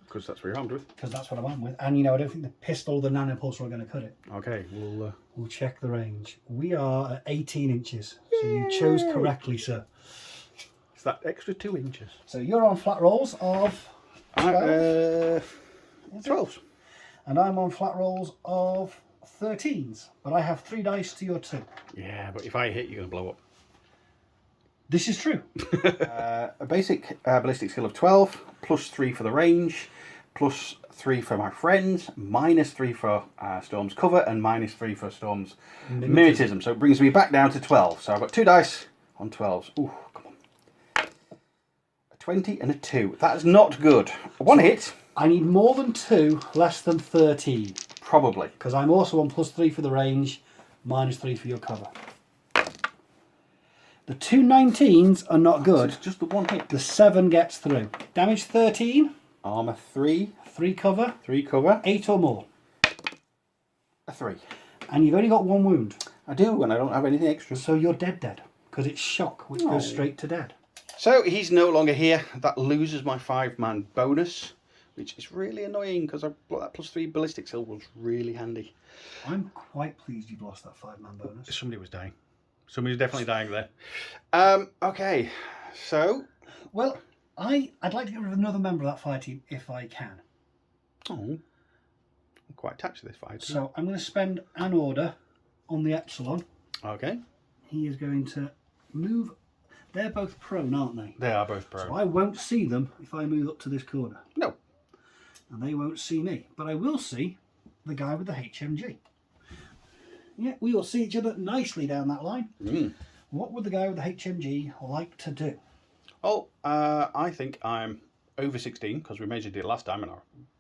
S2: Because that's what you're armed with.
S1: Because that's what I'm armed with. And, you know, I don't think the pistol or the nanopulsar are going to cut it.
S2: Okay,
S1: We'll check the range. We are at 18 inches. So you chose correctly, sir.
S2: It's that extra 2 inches.
S1: So you're on flat rolls of
S2: 12s.
S1: And I'm on flat rolls of 13s. But I have 3 dice to your 2.
S2: Yeah, but if I hit, you're going to blow up.
S1: This is true.
S2: A basic ballistic skill of 12, plus 3 for the range, plus 3 for my friends, minus 3 for Storm's cover, and minus 3 for Storm's mimetism. So it brings me back down to 12. So I've got 2 dice on 12s. Ooh, come on. A 20 and a 2. That's not good. 1 hit.
S1: I need more than 2, less than 13.
S2: Probably.
S1: Because I'm also on plus 3 for the range, minus 3 for your cover. The 2 19s are not good.
S2: So it's just the 1 hit.
S1: The 7 gets through. Damage 13.
S2: Armour 3.
S1: 3 cover.
S2: 3 cover.
S1: 8 or more.
S2: A 3.
S1: And you've only got 1 wound.
S2: I do, and I don't have anything extra.
S1: So you're dead. Because it's shock, which goes straight to dead.
S2: So he's no longer here. That loses my 5-man bonus, which is really annoying because that plus 3 ballistic skill was really handy.
S1: I'm quite pleased you've lost that 5-man bonus.
S2: Somebody was dying. Somebody's definitely dying there. Okay, so...
S1: Well, I'd like to get rid of another member of that fire team if I can.
S2: Oh, I'm quite attached to this fire team.
S1: So I'm going to spend an order on the Epsilon.
S2: Okay.
S1: He is going to move. They're both prone, aren't they?
S2: They are both prone.
S1: So I won't see them if I move up to this corner.
S2: No.
S1: And they won't see me. But I will see the guy with the HMG. Yeah, we will see each other nicely down that line. What would the guy with the HMG like to do?
S2: Oh, I think I'm over 16 because we measured it last time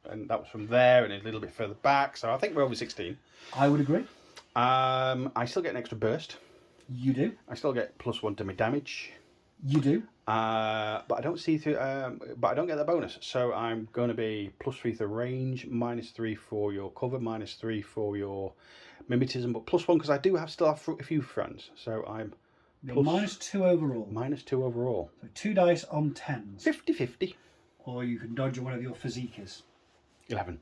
S2: and that was from there and a little bit further back. So I think we're over 16.
S1: I would agree.
S2: I still get an extra burst.
S1: You do.
S2: I still get +1 to my damage.
S1: You do.
S2: But I don't see through. But I don't get the bonus, so I'm going to be +3 for range, -3 for your cover, -3 for your mimetism, but +1 because I do still have a few friends. So I'm
S1: -2 overall.
S2: -2 overall.
S1: So 2 dice on 10s.
S2: 50-50.
S1: Or you can dodge one of your physiques.
S2: 11.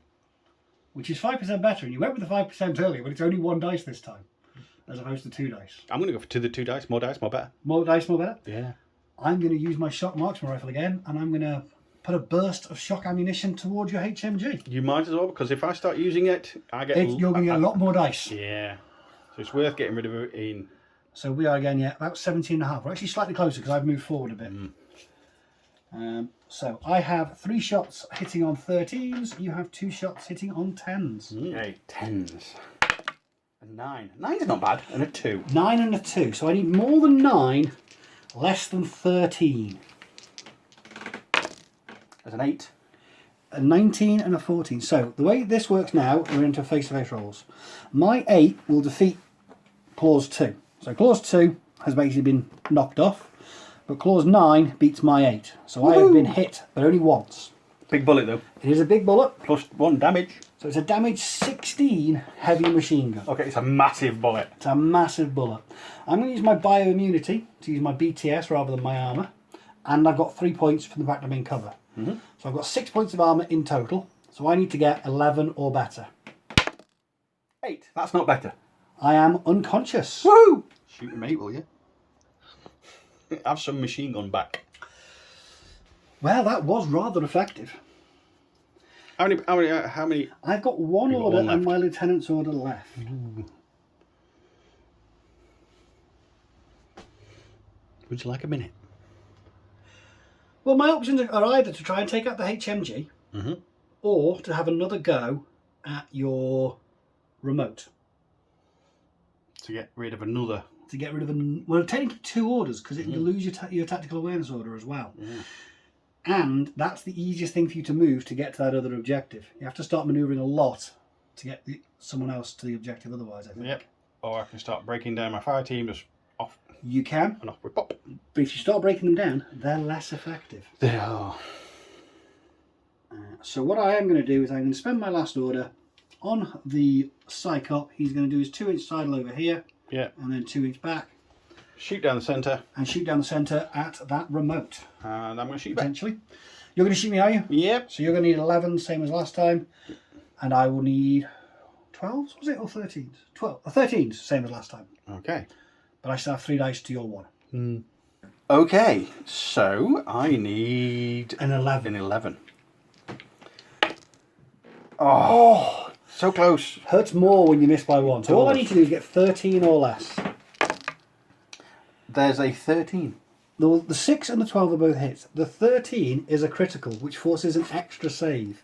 S1: Which is 5% better, and you went with the 5% earlier, but it's only 1 dice this time, as opposed to 2 dice.
S2: I'm going to go for the 2 dice, more better.
S1: More dice, more better?
S2: Yeah.
S1: I'm going to use my shock marksman rifle again, and I'm going to put a burst of shock ammunition towards your HMG.
S2: You might as well, because if I start using it,
S1: you're going to get a lot more dice.
S2: Yeah. So it's worth getting rid of it in.
S1: So we are again, about 17.5. We're actually slightly closer because I've moved forward a bit. So I have 3 shots hitting on 13s. You have 2 shots hitting on 10s.
S2: Okay, 10s. A 9. 9's not bad. And a 2.
S1: 9 and a 2. So I need more than 9, less than 13.
S2: There's an 8.
S1: A 19 and a 14. So the way this works now, we're into face-to-face rolls. My 8 will defeat clause 2. So clause 2 has basically been knocked off. But clause 9 beats my 8. So I have been hit, but only once.
S2: Big bullet though.
S1: It is a big bullet.
S2: +1 damage.
S1: So it's a damage 16 heavy machine gun.
S2: Okay, it's a massive bullet.
S1: It's a massive bullet. I'm going to use my bioimmunity to use my BTS rather than my armour. And I've got 3 points from the fact I'm in cover. So I've got 6 points of armour in total. So I need to get 11 or better.
S2: 8. That's not better.
S1: I am unconscious.
S2: Woo! Shoot him 8, will you? Have some machine gun back.
S1: Well, that was rather effective.
S2: How many?
S1: I've got one
S2: You've got
S1: order
S2: one
S1: and
S2: left.
S1: my lieutenant's order left.
S2: Would you like a minute?
S1: Well, my options are either to try and take out the HMG or to have another go at your remote.
S2: To get rid of another.
S1: To get rid of well, technically 2 orders, because it can lose your tactical awareness order as well.
S2: Yeah.
S1: And that's the easiest thing for you to move to get to that other objective. You have to start manoeuvring a lot to get someone else to the objective otherwise, I think.
S2: Yep. Or I can start breaking down my fire team just off.
S1: You can.
S2: And off we pop.
S1: But if you start breaking them down, they're less effective.
S2: They are.
S1: So what I am going to do is I'm going to spend my last order on the Psychop. He's going to do his 2-inch sidle over here.
S2: Yeah.
S1: And then 2-inch back.
S2: Shoot down the centre.
S1: And shoot down the centre at that remote.
S2: And I'm going to shoot back.
S1: Potentially. You're going to shoot me, are you?
S2: Yep.
S1: So you're going to need 11, same as last time. And I will need 12s, was it? Or 13s? 12. 13s, same as last time.
S2: Okay.
S1: But I still have 3 dice to your 1.
S2: Okay, so I need
S1: An 11.
S2: an 11. Oh, so close.
S1: Hurts more when you miss by 1. So all I need to do is get 13 or less.
S2: There's a 13.
S1: The 6 and the 12 are both hits. The 13 is a critical, which forces an extra save.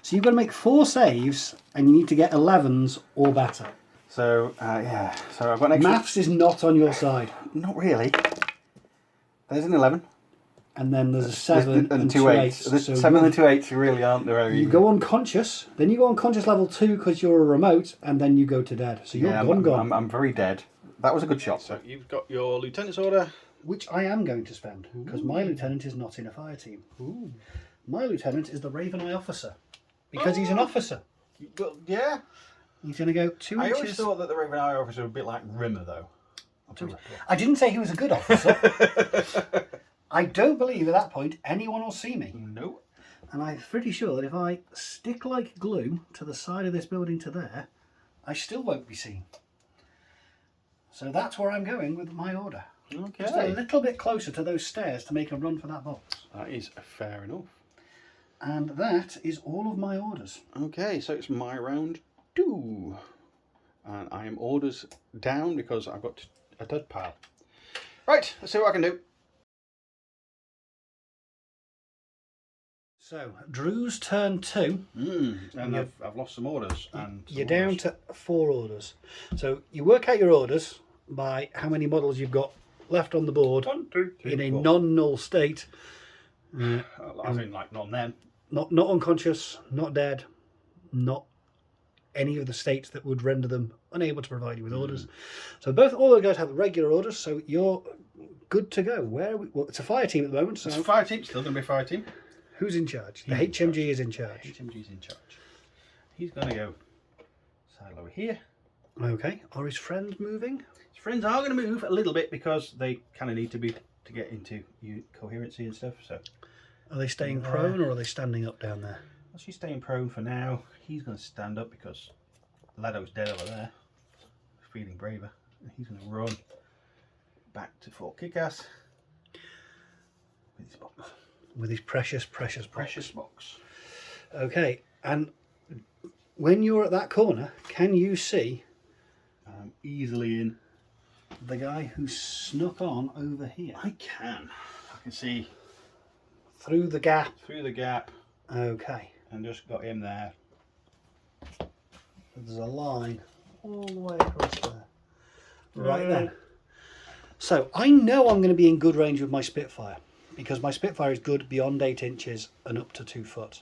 S1: So you've got to make 4 saves, and you need to get 11s or better.
S2: So, yeah. So I've got an extra...
S1: Maths is not on your side.
S2: Not really. There's an 11.
S1: And then there's a 7 and 2 8s.
S2: The
S1: So
S2: 7 and 2 8s really aren't very...
S1: You go unconscious, then you go unconscious level 2 because you're a remote, and then you go to dead. So you're gone.
S2: I'm very dead. That was a good shot. So you've got your lieutenant's order.
S1: Which I am going to spend, because my lieutenant is not in a fire team.
S2: Ooh.
S1: My lieutenant is the Raven Eye officer, because he's an officer.
S2: Well, yeah.
S1: He's going to go 2
S2: I
S1: inches.
S2: always thought that the Raven Eye officer was a bit like Rimmer, though.
S1: I didn't say he was a good officer. I don't believe at that point anyone will see me.
S2: No.
S1: And I'm pretty sure that if I stick like glue to the side of this building to there, I still won't be seen. So that's where I'm going with my order.
S2: Okay.
S1: Just a little bit closer to those stairs to make a run for that box.
S2: That is fair enough.
S1: And that is all of my orders.
S2: Okay, so it's my round 2. And I am orders down because I've got a dead pile. Right, let's see what I can do.
S1: So, Drew's turn 2.
S2: And I've lost some orders. And
S1: You're down to 4 orders. So, you work out your orders by how many models you've got left on the board
S2: 1, 2, 3,
S1: in a
S2: 4.
S1: non-null state.
S2: As in, like, not them.
S1: Not unconscious, not dead, not any of the states that would render them unable to provide you with orders. So all those guys have regular orders, so you're good to go. Well, it's a fire team at the moment. So
S2: It's a fire team, still going to be a fire team.
S1: who's in charge? The HMG is in charge.
S2: HMG's in charge. He's going to go side over here.
S1: Okay. Are his friends moving?
S2: His friends are going to move a little bit because they kind of need to get into coherency and stuff. So
S1: Are they staying prone or are they standing up down there?
S2: well, she's staying prone for now. He's going to stand up because Lado's dead over there. He's feeling braver. And he's going to run back to Fort Kickass with his box.
S1: With his precious box.
S2: Box.
S1: Okay. And when you're at that corner, can you see
S2: Easily in.
S1: the guy who snuck on over here?
S2: I can see
S1: Through the gap.
S2: through the gap
S1: Okay.
S2: and just got him there.
S1: There's a line all the way across there. Right then. So I know I'm going to be in good range with my Spitfire because my Spitfire is good beyond 8 inches and up to 2 foot.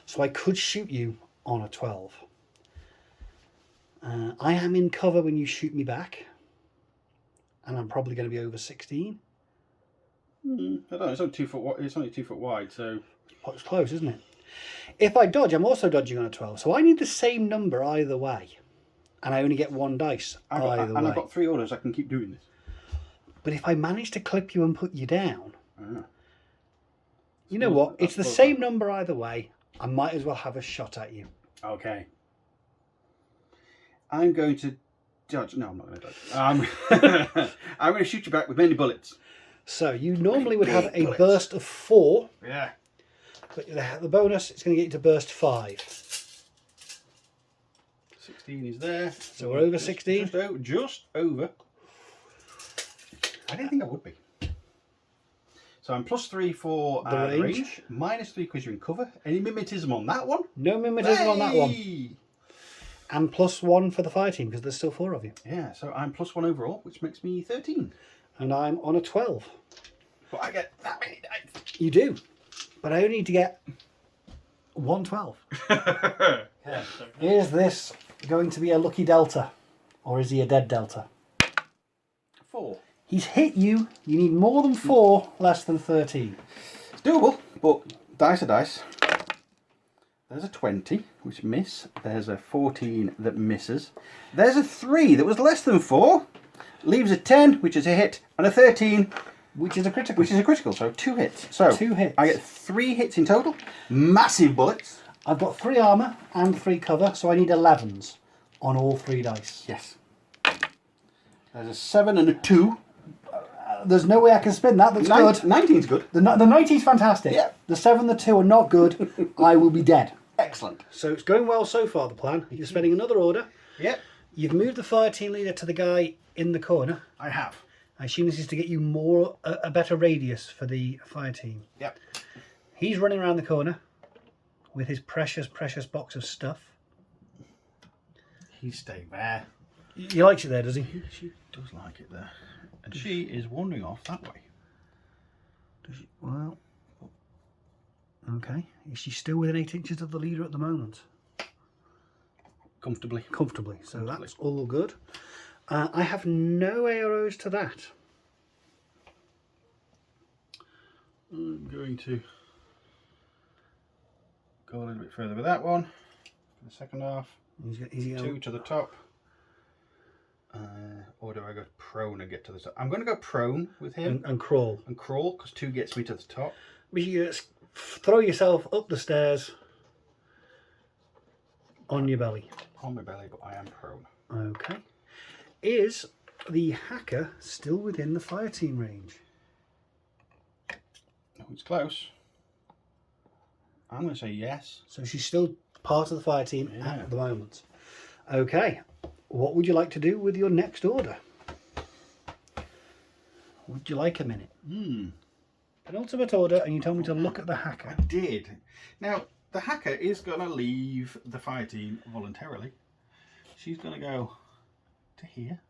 S1: So I could shoot you on a 12. I am in cover when you shoot me back, and I'm probably going to be over 16.
S2: I don't know. It's only 2 foot. It's only 2 foot wide, so
S1: It's close, isn't it? If I dodge, I'm also dodging on a 12. So I need the same number either way, and I only get 1 dice either way.
S2: I've got 3 orders. I can keep doing this.
S1: But if I manage to clip you and put you down, you know
S2: Suppose-
S1: what?
S2: I
S1: It's the
S2: suppose
S1: same number either way. I might as well have a shot at you.
S2: Okay. I'm going to dodge. No, I'm not going to dodge. I'm going to shoot you back with many bullets.
S1: So you normally would have a
S2: bullets.
S1: burst of 4,
S2: Yeah.
S1: but the bonus it's going to get you to burst 5.
S2: 16 is there.
S1: So we're over 16?
S2: Just over. I didn't think I would be. So I'm +3 for
S1: The range.
S2: -3 because you're in cover. Any mimetism on that one?
S1: No mimetism on that one.
S2: Hey!
S1: And +1 for the fire team, because there's still 4 of you.
S2: Yeah, so I'm +1 overall, which makes me 13.
S1: And I'm on a 12.
S2: But I get that many dice.
S1: You do. But I only need to get 112.
S2: Yeah.
S1: Is this going to be a lucky delta? Or is he a dead delta?
S2: 4.
S1: He's hit you. You need more than 4, less than 13.
S2: It's doable, but dice are dice. There's a 20, which miss. There's a 14 that misses. There's a 3 that was less than 4. Leaves a 10, which is a hit, and a 13,
S1: Which is a critical.
S2: which is a critical. So 2 hits. So
S1: 2 hits.
S2: I get 3 hits in total. Massive bullets.
S1: I've got 3 armour and 3 cover, so I need 11s on all 3 dice.
S2: Yes. There's a 7 and a 2.
S1: There's no way I can spin that. That's good.
S2: 19's good.
S1: The 90's fantastic.
S2: Yeah.
S1: The 7 and the 2 are not good. I will be dead.
S2: Excellent.
S1: So it's going well so far, the plan. You're spending another order.
S2: Yep.
S1: You've moved the fire team leader to the guy in the corner.
S2: I have.
S1: I assume this is to get you a better radius for the fire team.
S2: Yep.
S1: He's running around the corner with his precious, precious box of stuff.
S2: He's staying there.
S1: He likes it there, does he?
S2: She does like it there. And she is wandering off that way.
S1: Does she? Well, okay. Is she still within 8 inches of the leader at the moment?
S2: Comfortably.
S1: Comfortably. So
S2: Comfortably.
S1: that's all good. I have no arrows to that.
S2: I'm going to go a little bit further with that one. For the second half.
S1: Is he
S2: 2 to the top. Or do I go prone and get to the top? I'm going to go prone with him.
S1: and crawl.
S2: And crawl, because 2 gets me to the top.
S1: But you throw yourself up the stairs on your belly.
S2: On my belly, but I am prone.
S1: Okay. Is the hacker still within the fire team range?
S2: Oh, it's close. I'm going to say yes.
S1: So she's still part of the fire team
S2: Yeah.
S1: at the moment. Okay. What would you like to do with your next order? Would you like a minute? Penultimate order, and you told me to look at the hacker.
S2: I did. Now, the hacker is going to leave the fire team voluntarily. She's going to go to here.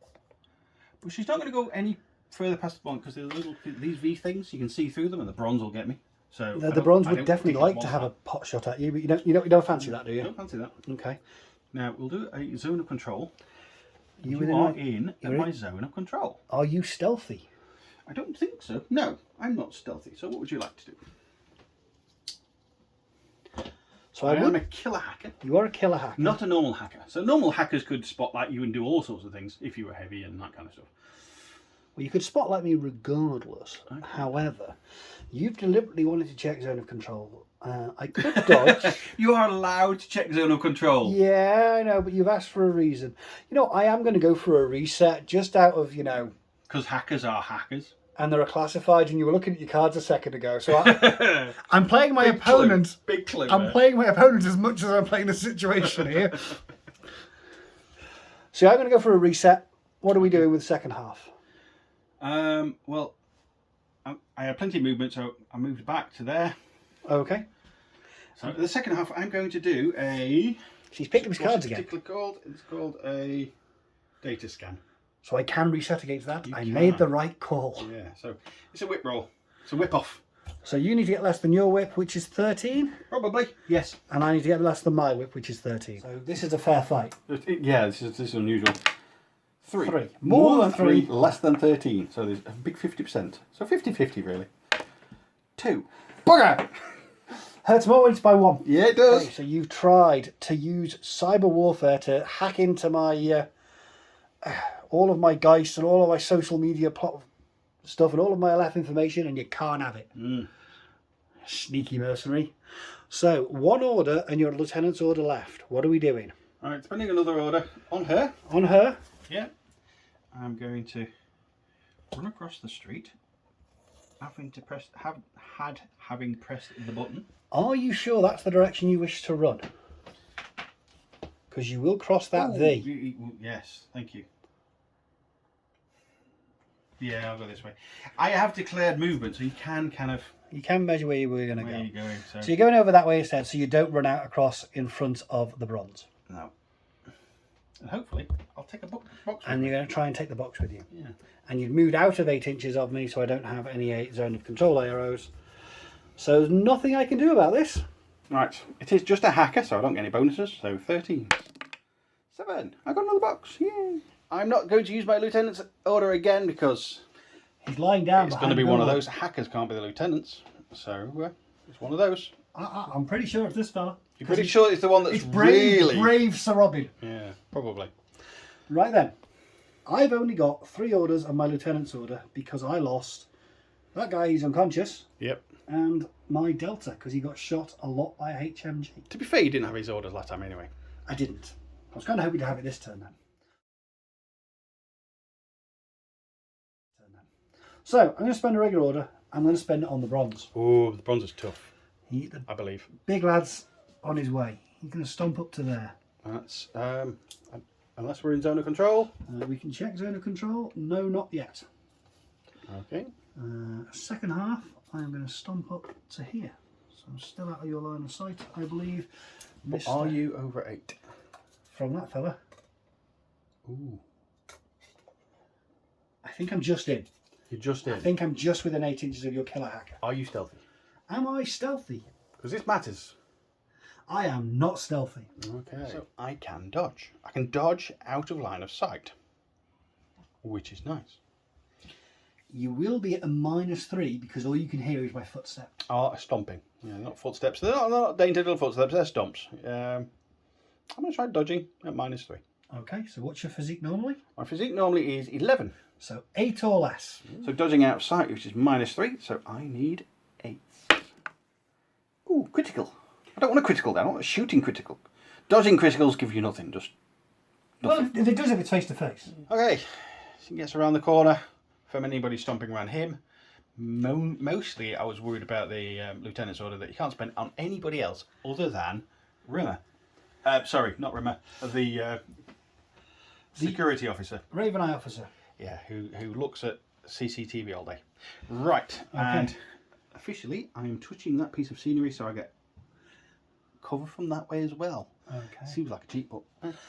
S2: But she's not going to go any further past the bond, because these V things, you can see through them, and the bronze will get me. So
S1: The bronze would definitely like to have a pot shot at you, but you don't fancy that, do you?
S2: I don't fancy that.
S1: Okay.
S2: Now, we'll do a zone of control. You
S1: within
S2: are
S1: my-
S2: in
S1: you're
S2: my
S1: in?
S2: zone of control.
S1: Are you stealthy?
S2: I don't think so. No, I'm not stealthy. So what would you like to do?
S1: So
S2: I am a killer hacker.
S1: You are a killer hacker.
S2: Not a normal hacker. So normal hackers could spotlight you and do all sorts of things if you were heavy and that kind of stuff.
S1: Well, you could spotlight me regardless.
S2: Okay.
S1: However, you've deliberately wanted to check zone of control. I could dodge.
S2: You are allowed to check zone of control.
S1: Yeah, I know, but you've asked for a reason. You know, I am going to go for a reset just out of,
S2: Because hackers are hackers.
S1: and there are classifieds, and you were looking at your cards a second ago. So I'm playing my
S2: Big
S1: opponent.
S2: clue. Big clue.
S1: I'm
S2: there.
S1: playing my opponent as much as I'm playing the situation here. So I'm going to go for a reset. What are we doing with the second half?
S2: Well, I had plenty of movement, so I moved back to there.
S1: Okay.
S2: So the second half, I'm going to do a...
S1: She's picked up his cards again.
S2: Particularly called? It's called a data scan.
S1: So I can reset against that.
S2: You
S1: I
S2: can.
S1: made the right call.
S2: Yeah, so it's a whip roll. It's a whip off.
S1: So you need to get less than your whip, which is 13.
S2: Probably. Yes.
S1: And I need to get less than my whip, which is 13. So this is a fair fight.
S2: Yeah, this is unusual. 3.
S1: Three.
S2: More
S1: More
S2: than 3, less than 13. So there's a big 50%. So 50-50 really. 2. Bugger!
S1: Hurts more when it's by 1.
S2: Yeah, it does.
S1: Okay, so you've tried to use cyber warfare to hack into my all of my Geist and all of my social media plot stuff and all of my LF information, and you can't have it. Sneaky mercenary. So 1 order and your lieutenant's order left. What are we doing?
S2: All right, spending another order on her.
S1: On her?
S2: Yeah. I'm going to run across the street, having pressed the button.
S1: Are you sure that's the direction you wish to run? Because you will cross that
S2: Ooh,
S1: V.
S2: Yes, thank you. Yeah, I'll go this way. I have declared movement, so you can kind of...
S1: You can measure where you're going to
S2: Where
S1: go.
S2: are you going?
S1: So you're going over that way instead, so you don't run out across in front of the bronze.
S2: No. And hopefully I'll take a box with
S1: And
S2: me.
S1: you're going to try and take the box with you.
S2: Yeah.
S1: And you've moved out of 8 inches of me, so I don't have any zone of control arrows. So there's nothing I can do about this.
S2: Right, it is just a hacker, so I don't get any bonuses. So 13. 7. I got another box. Yay. I'm not going to use my lieutenant's order again because
S1: He's lying down.
S2: it's going to be one of those. Hackers can't be the lieutenants. So it's one of those.
S1: I'm pretty sure it's this fella.
S2: You're pretty sure it's the one that's
S1: It's brave,
S2: really...
S1: brave Sir Robin.
S2: Yeah, probably.
S1: Right then. I've only got 3 orders of my lieutenant's order because I lost that guy who's unconscious.
S2: Yep.
S1: And my Delta because he got shot a lot by a HMG.
S2: To be fair, you didn't have his orders last time anyway.
S1: I didn't. I was kind of hoping to have it this turn then. So I'm going to spend a regular order. I'm going to spend it on the bronze.
S2: Oh, the bronze is tough,
S1: The
S2: I believe.
S1: big lad's on his way. He's going to stomp up to there.
S2: That's unless we're in zone of control.
S1: We can check zone of control. No, not yet.
S2: Okay.
S1: Second half, I'm going to stomp up to here. So I'm still out of your line of sight, I believe.
S2: But are you over 8?
S1: From that fella.
S2: Ooh.
S1: I think I'm just in.
S2: You're just in.
S1: I think I'm just within 8 inches of your killer hacker.
S2: Are you stealthy?
S1: Am I stealthy?
S2: Because this matters.
S1: I am not stealthy.
S2: Okay. So I can dodge. I can dodge out of line of sight, which is nice.
S1: You will be at a -3 because all you can hear is my footsteps.
S2: Oh, stomping. Yeah, not footsteps. They're not dainty little footsteps. They're stomps. I'm going to try dodging at -3.
S1: Okay, so what's your physique normally?
S2: My physique normally is 11.
S1: So 8 or less.
S2: So dodging out of sight, which is -3. So I need 8. Ooh, critical. I don't want a critical down. I want a shooting critical. Dodging criticals give you nothing. Just nothing.
S1: Well, it does if it's face to face.
S2: Okay. So he gets around the corner. From anybody stomping around him. Mostly I was worried about the lieutenant's order that you can't spend on anybody else other than Rimmer. Sorry, not Rimmer. The security officer.
S1: Raven Eye officer.
S2: Yeah, who looks at CCTV all day. Right,
S1: Okay.
S2: and officially I am touching that piece of scenery so I get cover from that way as well.
S1: Okay.
S2: Seems like a cheat, but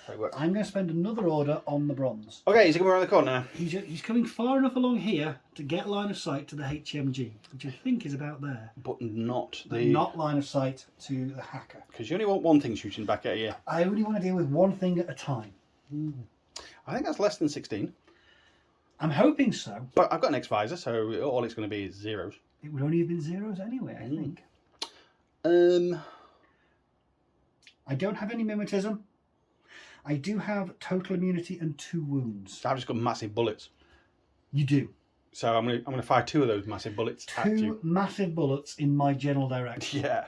S2: so it works.
S1: I'm going to spend another order on the bronze.
S2: Okay, he's coming around the corner now.
S1: He's coming far enough along here to get line of sight to the HMG, which I think is about there.
S2: But not
S1: But
S2: the...
S1: not line of sight to the hacker.
S2: Because you only want one thing shooting back at you.
S1: I only want to deal with one thing at a time.
S2: I think that's less than 16.
S1: I'm hoping so.
S2: But I've got an X-Visor, so all it's going to be is zeros.
S1: It would only have been zeros anyway, I think. I don't have any mimetism. I do have total immunity and 2 wounds.
S2: I've just got massive bullets.
S1: You do.
S2: So I'm gonna fire 2 of those massive bullets at
S1: 2
S2: you.
S1: massive bullets in my general direction.
S2: Yeah.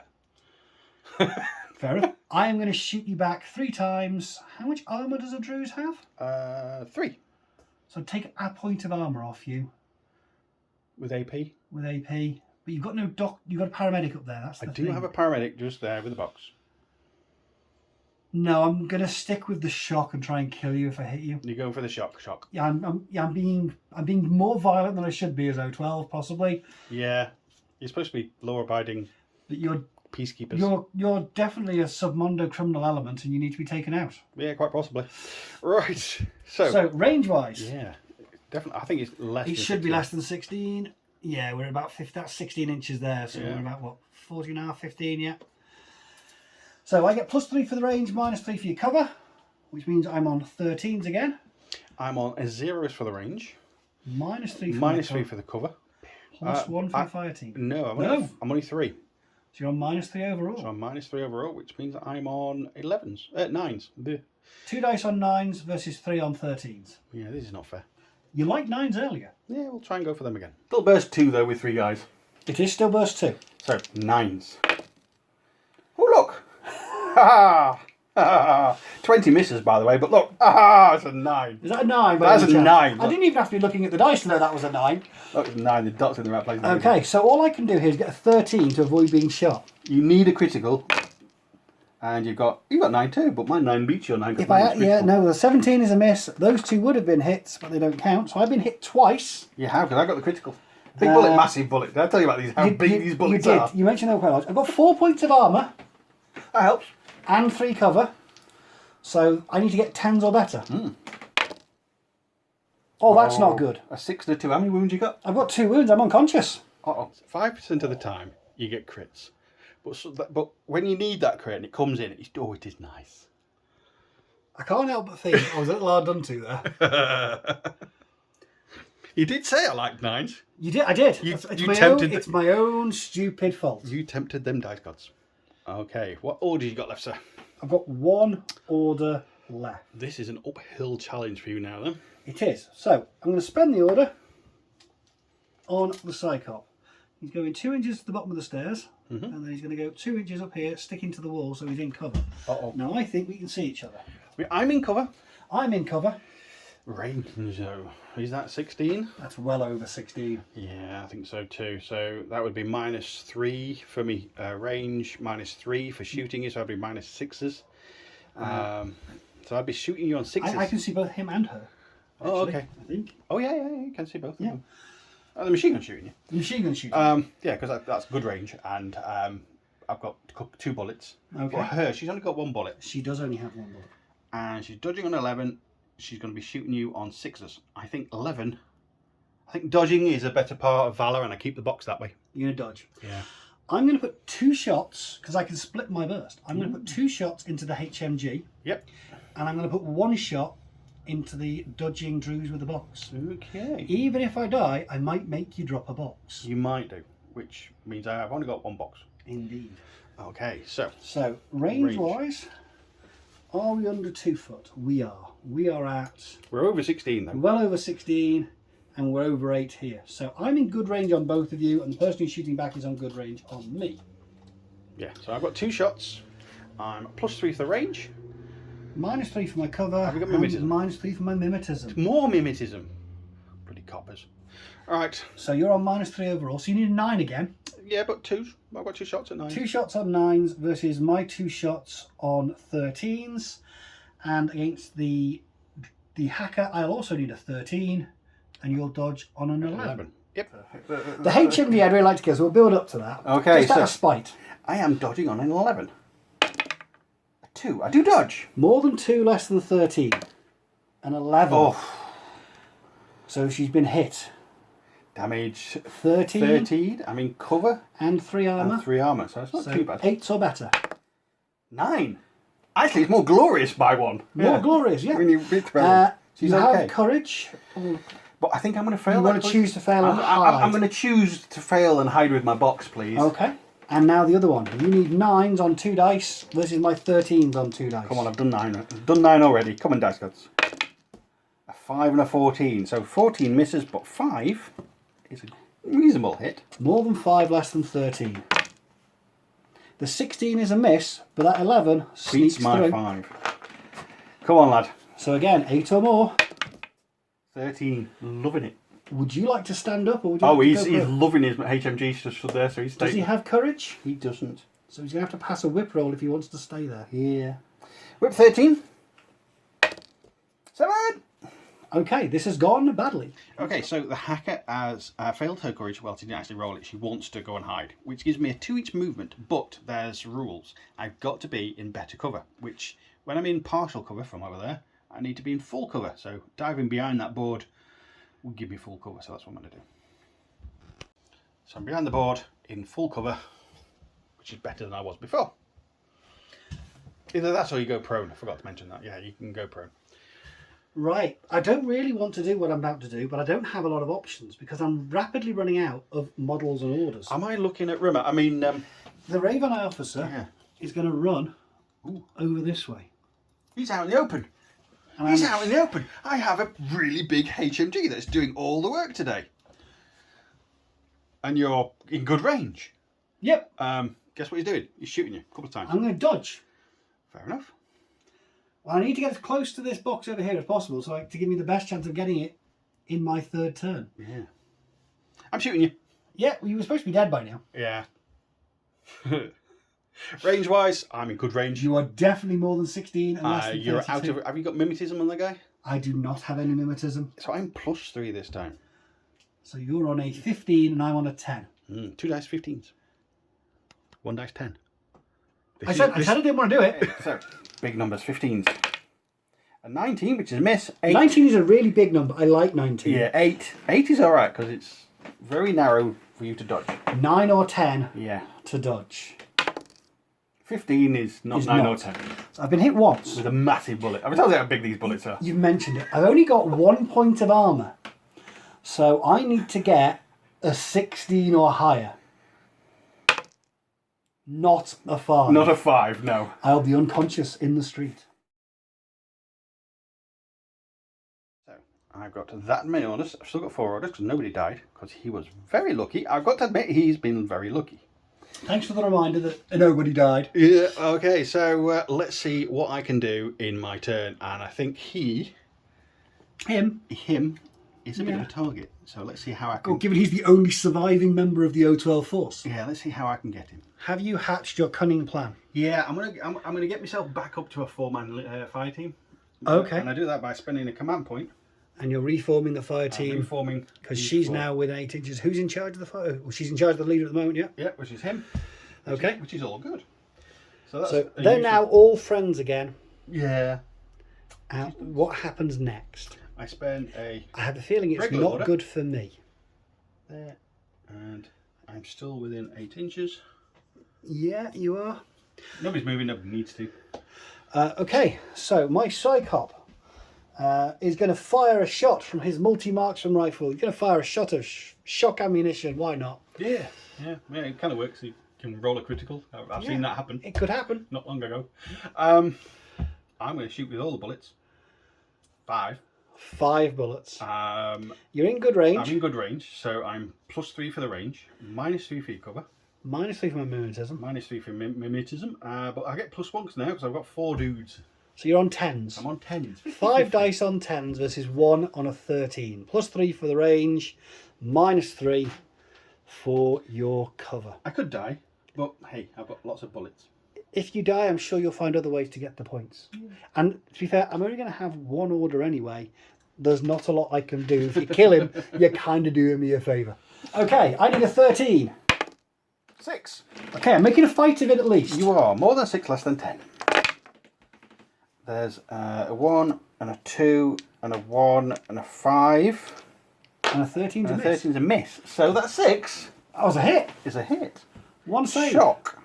S1: Fair enough. I am going to shoot you back 3 times. How much armour does a Druze have?
S2: 3.
S1: So take a point of armour off you
S2: With AP.
S1: with AP. But you've got no doc. You've got a paramedic up there. That's the
S2: I do
S1: thing.
S2: have a paramedic just there with a box.
S1: No, I'm going to stick with the shock and try and kill you if I hit you.
S2: You're going for the shock.
S1: Yeah, I'm being more violent than I should be as O-12 possibly.
S2: Yeah. You're supposed to be law-abiding
S1: But you're
S2: peacekeepers.
S1: You're definitely a submondo criminal element, and you need to be taken out.
S2: Yeah, quite possibly. Right. So
S1: range wise,
S2: yeah, definitely. I think it's less.
S1: it
S2: than
S1: should be
S2: 16.
S1: less than 16. Yeah, we're about 50. That's 16 inches there, so
S2: Yeah.
S1: we're about what 14 and a half, 15. Yeah. So I get +3 for the range, -3 for your cover, which means I'm on 13s again.
S2: I'm on a zeros for the range.
S1: -3 for
S2: -3 for the cover.
S1: +1 for the fire team.
S2: No,
S1: No.
S2: I'm only 3.
S1: So you're on -3 overall.
S2: So I'm -3 overall, which means I'm on 11s, 9s. Bleh.
S1: 2 dice on 9s versus 3 on 13s.
S2: Yeah, this is not fair.
S1: You liked 9s earlier.
S2: Yeah, we'll try and go for them again. Still burst 2 though with 3 guys.
S1: It is still burst 2.
S2: So 9s. Oh look! Ha ha! 20 misses by the way, but look, it's a 9.
S1: Is that a 9?
S2: That's a 9.
S1: I didn't even have to be looking at the dice to know that was a 9.
S2: Look, it's a 9. The dot's in the right place.
S1: Okay, so all I can do here is get a 13 to avoid being shot.
S2: You need a critical, and you've got 9 too, but my 9 beats your 9.
S1: If the 17 is a miss. Those 2 would have been hits, but they don't count. So I've been hit twice.
S2: You have, because I got the critical. Big bullet, massive bullet. Did I tell you about these? How big these bullets
S1: you did.
S2: are?
S1: You mentioned them quite a lot. I've got 4 points of armour
S2: That helps.
S1: and 3 cover. So I need to get 10s or better. Oh, that's not good.
S2: A 6 and a 2. How many wounds you got?
S1: I've got 2 wounds. I'm unconscious.
S2: 5% of the time you get crits. But when you need that crit and it comes in, it is nice.
S1: I can't help but think I was a little hard done to there.
S2: You did say I liked 9s.
S1: You did. I did. It's my own stupid fault.
S2: You tempted them dice gods. Okay, what order you got left, sir?
S1: I've got 1 order left.
S2: This is an uphill challenge for you now, then.
S1: It is. So I'm going to spend the order on the Psychop. He's going 2 inches to the bottom of the stairs, and then he's going to go 2 inches up here, sticking to the wall, so he's in cover. Now I think we can see each other.
S2: I'm in cover.
S1: I'm in cover.
S2: Range, though. Is that 16?
S1: That's well over 16.
S2: Yeah, I think so too. So that would be -3 for me. Range -3 for shooting you, so I'd be -6s. So I'd be shooting you on 6s.
S1: I can see both him and her. Actually,
S2: okay.
S1: I think.
S2: Oh yeah, you can see both of them. The machine gun shooting you.
S1: The machine gun shooting.
S2: Yeah, because that's good range, and I've got 2 bullets.
S1: Okay.
S2: For her, she's only got 1 bullet.
S1: She does only have 1 bullet.
S2: And she's dodging on 11. She's going to be shooting you on 6s. I think 11. I think dodging is a better part of Valor, and I keep the box that way.
S1: You're going to dodge.
S2: Yeah.
S1: I'm going to put 2 shots, because I can split my burst. I'm going to put 2 shots into the HMG.
S2: Yep.
S1: And I'm going to put 1 shot into the dodging Druze with the box.
S2: Okay.
S1: Even if I die, I might make you drop a box.
S2: You might do, which means I've only got 1 box.
S1: Indeed.
S2: Okay, so
S1: range-wise, are we under 2 foot? We are. We are at...
S2: We're over 16 though.
S1: Well over 16, and we're over 8 here. So I'm in good range on both of you, and the person who's shooting back is on good range on me.
S2: Yeah, so I've got 2 shots. I'm +3 for the range.
S1: -3 for my cover.
S2: Have you got mimetism?
S1: -3 for my mimetism.
S2: More mimetism. Pretty coppers. Alright.
S1: So you're on -3 overall, so you need a 9 again.
S2: Yeah, but 2s. I've got 2 shots at 9.
S1: 2 shots on 9s versus my 2 shots on 13s. And against the hacker, I'll also need a 13, and you'll dodge on an 11.
S2: Yep.
S1: The HMD I'd really like to kill, so we'll build up to that.
S2: Okay,
S1: just out of spite.
S2: I am dodging on an 11. A 2. I do dodge.
S1: More than 2, less than 13. An 11.
S2: Oh.
S1: So she's been hit.
S2: Damage
S1: 13.
S2: 13. I'm in cover.
S1: And 3 armour.
S2: And 3 armour, so it's not too bad.
S1: 8s or better.
S2: 9. Actually, it's more glorious by 1.
S1: More glorious, yeah.
S2: When you beat her. She's
S1: you
S2: okay.
S1: have courage.
S2: But I think I'm going to fail.
S1: You want to choose to fail and hide.
S2: I'm going to choose to fail and hide with my box, please.
S1: Okay. And now the other one. You need 9s on 2 dice versus my 13s on 2 dice.
S2: Come on, I've done 9. I've done 9 already. Come on, dice gods. A 5 and a 14. So 14 misses, but 5 is a reasonable hit.
S1: More than 5, less than 13. The 16 is a miss, but that 11 sneaks
S2: Beats my
S1: through.
S2: 5. Come on, lad.
S1: So again, 8 or more.
S2: 13. Loving it.
S1: Would you like to stand up, or would you like to
S2: he's
S1: go for it?
S2: loving his HMG just stood there, so he's
S1: Does he have courage?
S2: He doesn't.
S1: So he's going to have to pass a whip roll if he wants to stay there.
S2: Yeah. Whip 13. 7.
S1: Okay, this has gone badly.
S2: Okay, so the hacker has failed her courage. Well, she didn't actually roll it. She wants to go and hide, which gives me a 2-inch movement, but there's rules. I've got to be in better cover, which when I'm in partial cover from over there, I need to be in full cover. So diving behind that board will give me full cover, so that's what I'm going to do. So I'm behind the board in full cover, which is better than I was before. Either that or you go prone. I forgot to mention that. Yeah, you can go prone.
S1: Right, I don't really want to do what I'm about to do, but I don't have a lot of options because I'm rapidly running out of models and orders.
S2: Am I looking at Rimmer? I mean...
S1: the Raven Eye officer is going to run over this way.
S2: He's out in the open.
S1: And
S2: He's out in the open. I have a really big HMG that's doing all the work today. And you're in good range.
S1: Yep.
S2: Guess what he's doing? He's shooting you a couple of times.
S1: I'm going to dodge.
S2: Fair enough.
S1: Well, I need to get as close to this box over here as possible to give me the best chance of getting it in my 3rd turn.
S2: Yeah. I'm shooting you.
S1: Yeah, well, you were supposed to be dead by now.
S2: Yeah. Range-wise, I'm in good range.
S1: You are definitely more than 16 and less than 32.
S2: You're out of... Have you got mimetism on the guy?
S1: I do not have any mimetism.
S2: So I'm +3 this time.
S1: So you're on a 15 and I'm on a 10.
S2: 2 dice 15s. 1 dice 10.
S1: I said I didn't want to do it.
S2: So, big numbers, 15s. A 19, which is a miss. 8.
S1: 19 is a really big number. I like 19.
S2: Yeah, 8. 8 is alright because it's very narrow for you to dodge.
S1: 9 or 10
S2: Yeah.
S1: to dodge.
S2: 15 is not 9 or 10.
S1: I've been hit once.
S2: With a massive bullet. I've told you how big these bullets are.
S1: You've mentioned it. I've only got 1 point of armour. So I need to get a 16 or higher. Not a 5.
S2: Not a 5, no.
S1: I'll be unconscious in the street.
S2: So, I've got that many orders. I've still got 4 orders because nobody died. Because he was very lucky. I've got to admit, he's been very lucky.
S1: Thanks for the reminder that nobody died.
S2: Yeah, okay, so let's see what I can do in my turn. And I think him is a bit of a target. So let's see how I can...
S1: Oh, given he's the only surviving member of the O-12 force.
S2: Yeah, let's see how I can get him.
S1: Have you hatched your cunning plan?
S2: Yeah, I'm gonna get myself back up to a 4-man fire team.
S1: Okay.
S2: And I do that by spending a command point.
S1: And you're reforming the fire team.
S2: Reforming.
S1: Because she's now within 8 inches. Who's in charge of the fire? Well, she's in charge of the leader at the moment, yeah?
S2: Yeah, which is him.
S1: Okay.
S2: Which is all good. So
S1: they're now all friends again.
S2: Yeah.
S1: What happens next?
S2: I spend a...
S1: I have a feeling it's
S2: regular
S1: not
S2: order.
S1: good for me.
S2: There. And I'm still within 8 inches.
S1: Yeah, you are.
S2: Nobody's moving, nobody needs to.
S1: Okay, so my Psychop is going to fire a shot from his multi-marksman rifle. He's going to fire a shot of shock ammunition. Why not?
S2: Yeah, it kind of works. You can roll a critical. I've seen that happen.
S1: It could happen.
S2: Not long ago. I'm going to shoot with all the bullets. 5.
S1: 5 bullets. You're in good range.
S2: I'm in good range, so I'm +3 for the range, -3 for your cover.
S1: -3 for my mimetism.
S2: -3 for mimetism, but I get +1 now because I've got 4 dudes.
S1: So you're on 10s.
S2: I'm on 10s.
S1: 5 dice on 10s versus 1 on a 13. +3 for the range, -3 for your cover.
S2: I could die, but hey, I've got lots of bullets.
S1: If you die, I'm sure you'll find other ways to get the points. And to be fair, I'm only going to have 1 order anyway. There's not a lot I can do. If you kill him, you're kind of doing me a favour. Okay, I need a 13.
S2: 6.
S1: Okay, I'm making a fight of it at least.
S2: You are. More than 6, less than 10. There's a 1 and a 2 and a 1 and a 5.
S1: And a 13's a
S2: and a
S1: miss.
S2: 13's a miss. So that 6
S1: That was a hit.
S2: is a hit.
S1: 1 save.
S2: Shock.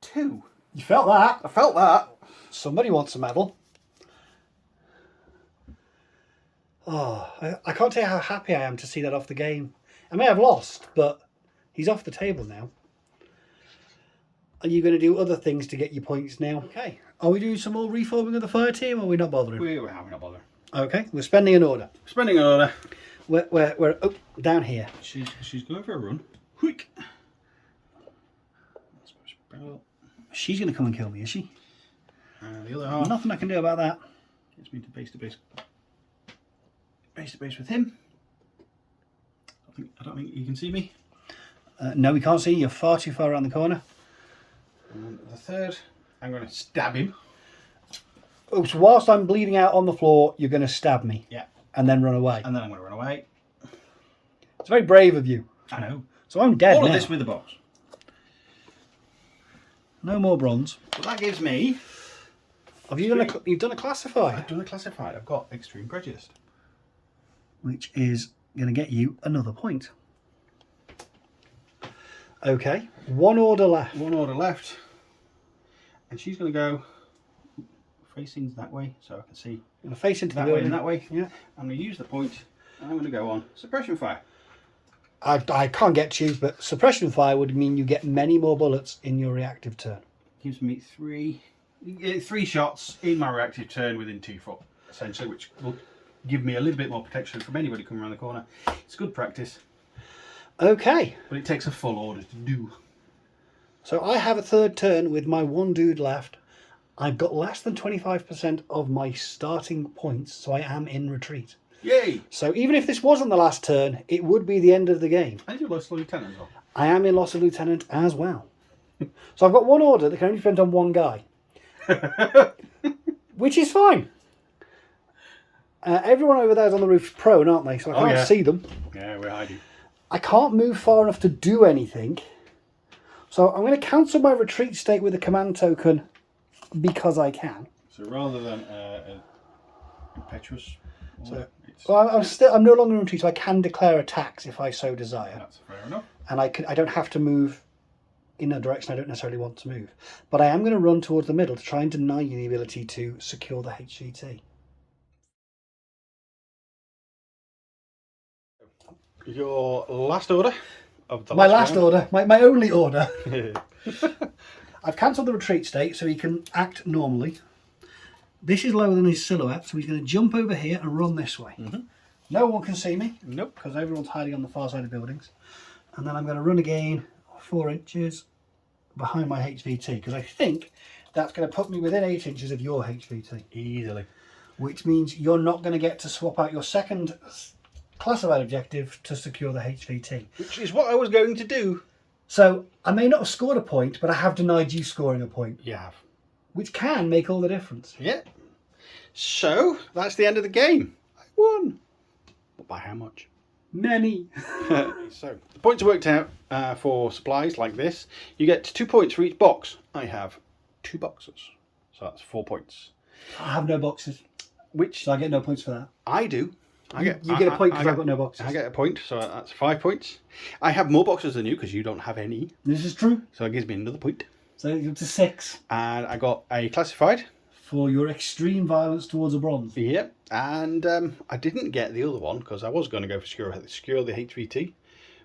S2: 2.
S1: You felt that.
S2: I felt that.
S1: Somebody wants a medal. Oh, I can't tell you how happy I am to see that off the game. I may have lost, but he's off the table now. Are you going to do other things to get your points now? Okay. Are we doing some more reforming of the fire team, or are we not bothering?
S2: We're not bothering.
S1: Okay, we're spending an order.
S2: Spending an order.
S1: We're down here.
S2: She's going for a run. Quick.
S1: She's going to come and kill me, is she?
S2: The other half.
S1: Nothing I can do about that.
S2: Gets me to base to base. Base to base with him. I don't think you can see me.
S1: No, we can't see you. You're far too far around the corner.
S2: And the third, I'm going to stab him.
S1: Oh, so whilst I'm bleeding out on the floor, you're going to stab me.
S2: Yeah.
S1: And then run away.
S2: And then I'm going to run away.
S1: It's very brave of you.
S2: I know.
S1: So I'm dead
S2: All
S1: now.
S2: of this with the box.
S1: No more bronze.
S2: But that gives me...
S1: Have you done you've done a classified?
S2: I've done a classified. I've got extreme prejudice.
S1: Which is going to get you another point. Okay. 1 order left.
S2: 1 order left. And she's going to go facing that way so I can see
S1: I'm going to face into
S2: that
S1: the
S2: way
S1: building.
S2: and that way.
S1: Yeah.
S2: I'm going to use the point and I'm going to go on suppression fire.
S1: I can't get to choose, but suppression fire would mean you get many more bullets in your reactive turn.
S2: Gives me 3 shots in my reactive turn within 2 foot, essentially, which will give me a little bit more protection from anybody coming around the corner. It's good practice.
S1: Okay.
S2: But it takes a full order to do.
S1: So I have a 3rd turn with my 1 dude left. I've got less than 25% of my starting points, so I am in retreat.
S2: Yay!
S1: So even if this wasn't the last turn, it would be the end of the game.
S2: And you're lost lieutenant as well.
S1: I am in loss of lieutenant as well. So I've got 1 order that can only be spent on 1 guy. Which is fine. Everyone over there is on the roof prone, aren't they? So I can't see them.
S2: Yeah, we're hiding.
S1: I can't move far enough to do anything. So I'm going to cancel my retreat state with a command token because I can.
S2: So rather than impetuous order,
S1: well, I'm no longer in retreat, so I can declare attacks if I so desire.
S2: That's fair enough.
S1: And I don't have to move in a direction I don't necessarily want to move. But I am going to run towards the middle to try and deny you the ability to secure the HVT.
S2: Your last order of the
S1: My last
S2: round.
S1: order, my only order. I've cancelled the retreat state so he can act normally. This is lower than his silhouette, so he's going to jump over here and run this way. No one can see me.
S2: Nope.
S1: Because everyone's hiding on the far side of buildings. And then I'm going to run again 4 inches behind my HVT, because I think that's going to put me within 8 inches of your HVT.
S2: Easily.
S1: Which means you're not going to get to swap out your second classified objective to secure the HVT.
S2: Which is what I was going to do.
S1: So I may not have scored a point, but I have denied you scoring a point.
S2: You have.
S1: Which can make all the difference.
S2: Yeah. So that's the end of the game. I won. But by how much?
S1: Many.
S2: So the points are worked out for supplies like this. You get 2 points for each box. I have 2 boxes. So that's 4 points.
S1: I have no boxes.
S2: Which
S1: So I get no points for that.
S2: I do.
S1: You get a point because I've got no boxes.
S2: I get a point, so that's 5 points. I have more boxes than you because you don't have any.
S1: This is true.
S2: So it gives me another point.
S1: So you're up to 6.
S2: And I got a classified.
S1: For your extreme violence towards a bronze.
S2: Yep. And I didn't get the other one because I was going to go for secure the HVT,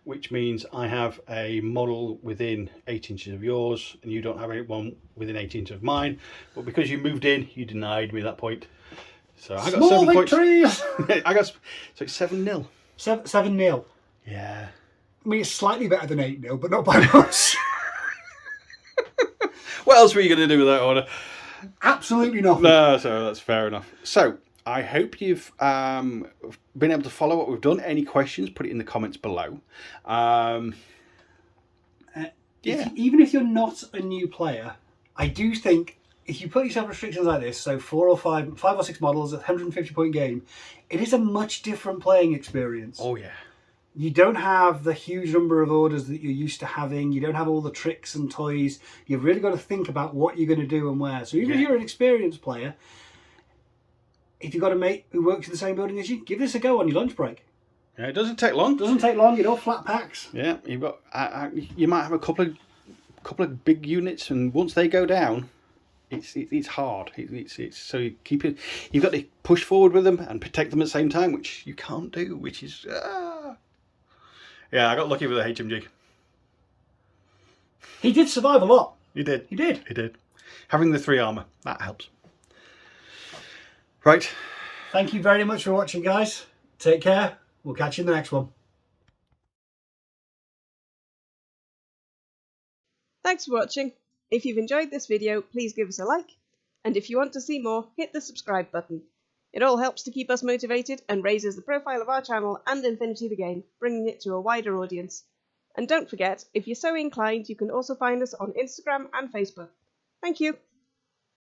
S2: which means I have a model within 8 inches of yours and you don't have one within 8 inches of mine. But because you moved in, you denied me that point. So I got
S1: Small
S2: 7
S1: victories!
S2: points. So it's 7-0.
S1: 7-0.
S2: Yeah.
S1: I mean, it's slightly better than 8-0, but not by much.
S2: What else were you going to do with that order?
S1: Absolutely nothing.
S2: No, so that's fair enough. So I hope you've been able to follow what we've done. Any questions, put it in the comments below.
S1: Even if you're not a new player, I do think if you put yourself restrictions like this, so 5 or 6 models, a 150 point game, it is a much different playing experience.
S2: Oh yeah.
S1: You don't have the huge number of orders that you're used to having. You don't have all the tricks and toys. You've really got to think about what you're going to do and where. So even if you're an experienced player, if you've got a mate who works in the same building as you, give this a go on your lunch break.
S2: Yeah, it doesn't take long.
S1: It doesn't take long. You know, flat packs.
S2: Yeah, you've got. You might have a couple of big units, and once they go down, it's hard. It's so you keep it. You've got to push forward with them and protect them at the same time, which you can't do. Which is. Yeah, I got lucky with the HMG.
S1: He did survive a lot.
S2: He did.
S1: He did.
S2: He did. Having the 3 armour, that helps. Right.
S1: Thank you very much for watching, guys. Take care. We'll catch you in the next one.
S3: Thanks for watching. If you've enjoyed this video, please give us a like. And if you want to see more, hit the subscribe button. It all helps to keep us motivated and raises the profile of our channel and Infinity the game, bringing it to a wider audience. And don't forget, if you're so inclined, you can also find us on Instagram and Facebook. Thank you.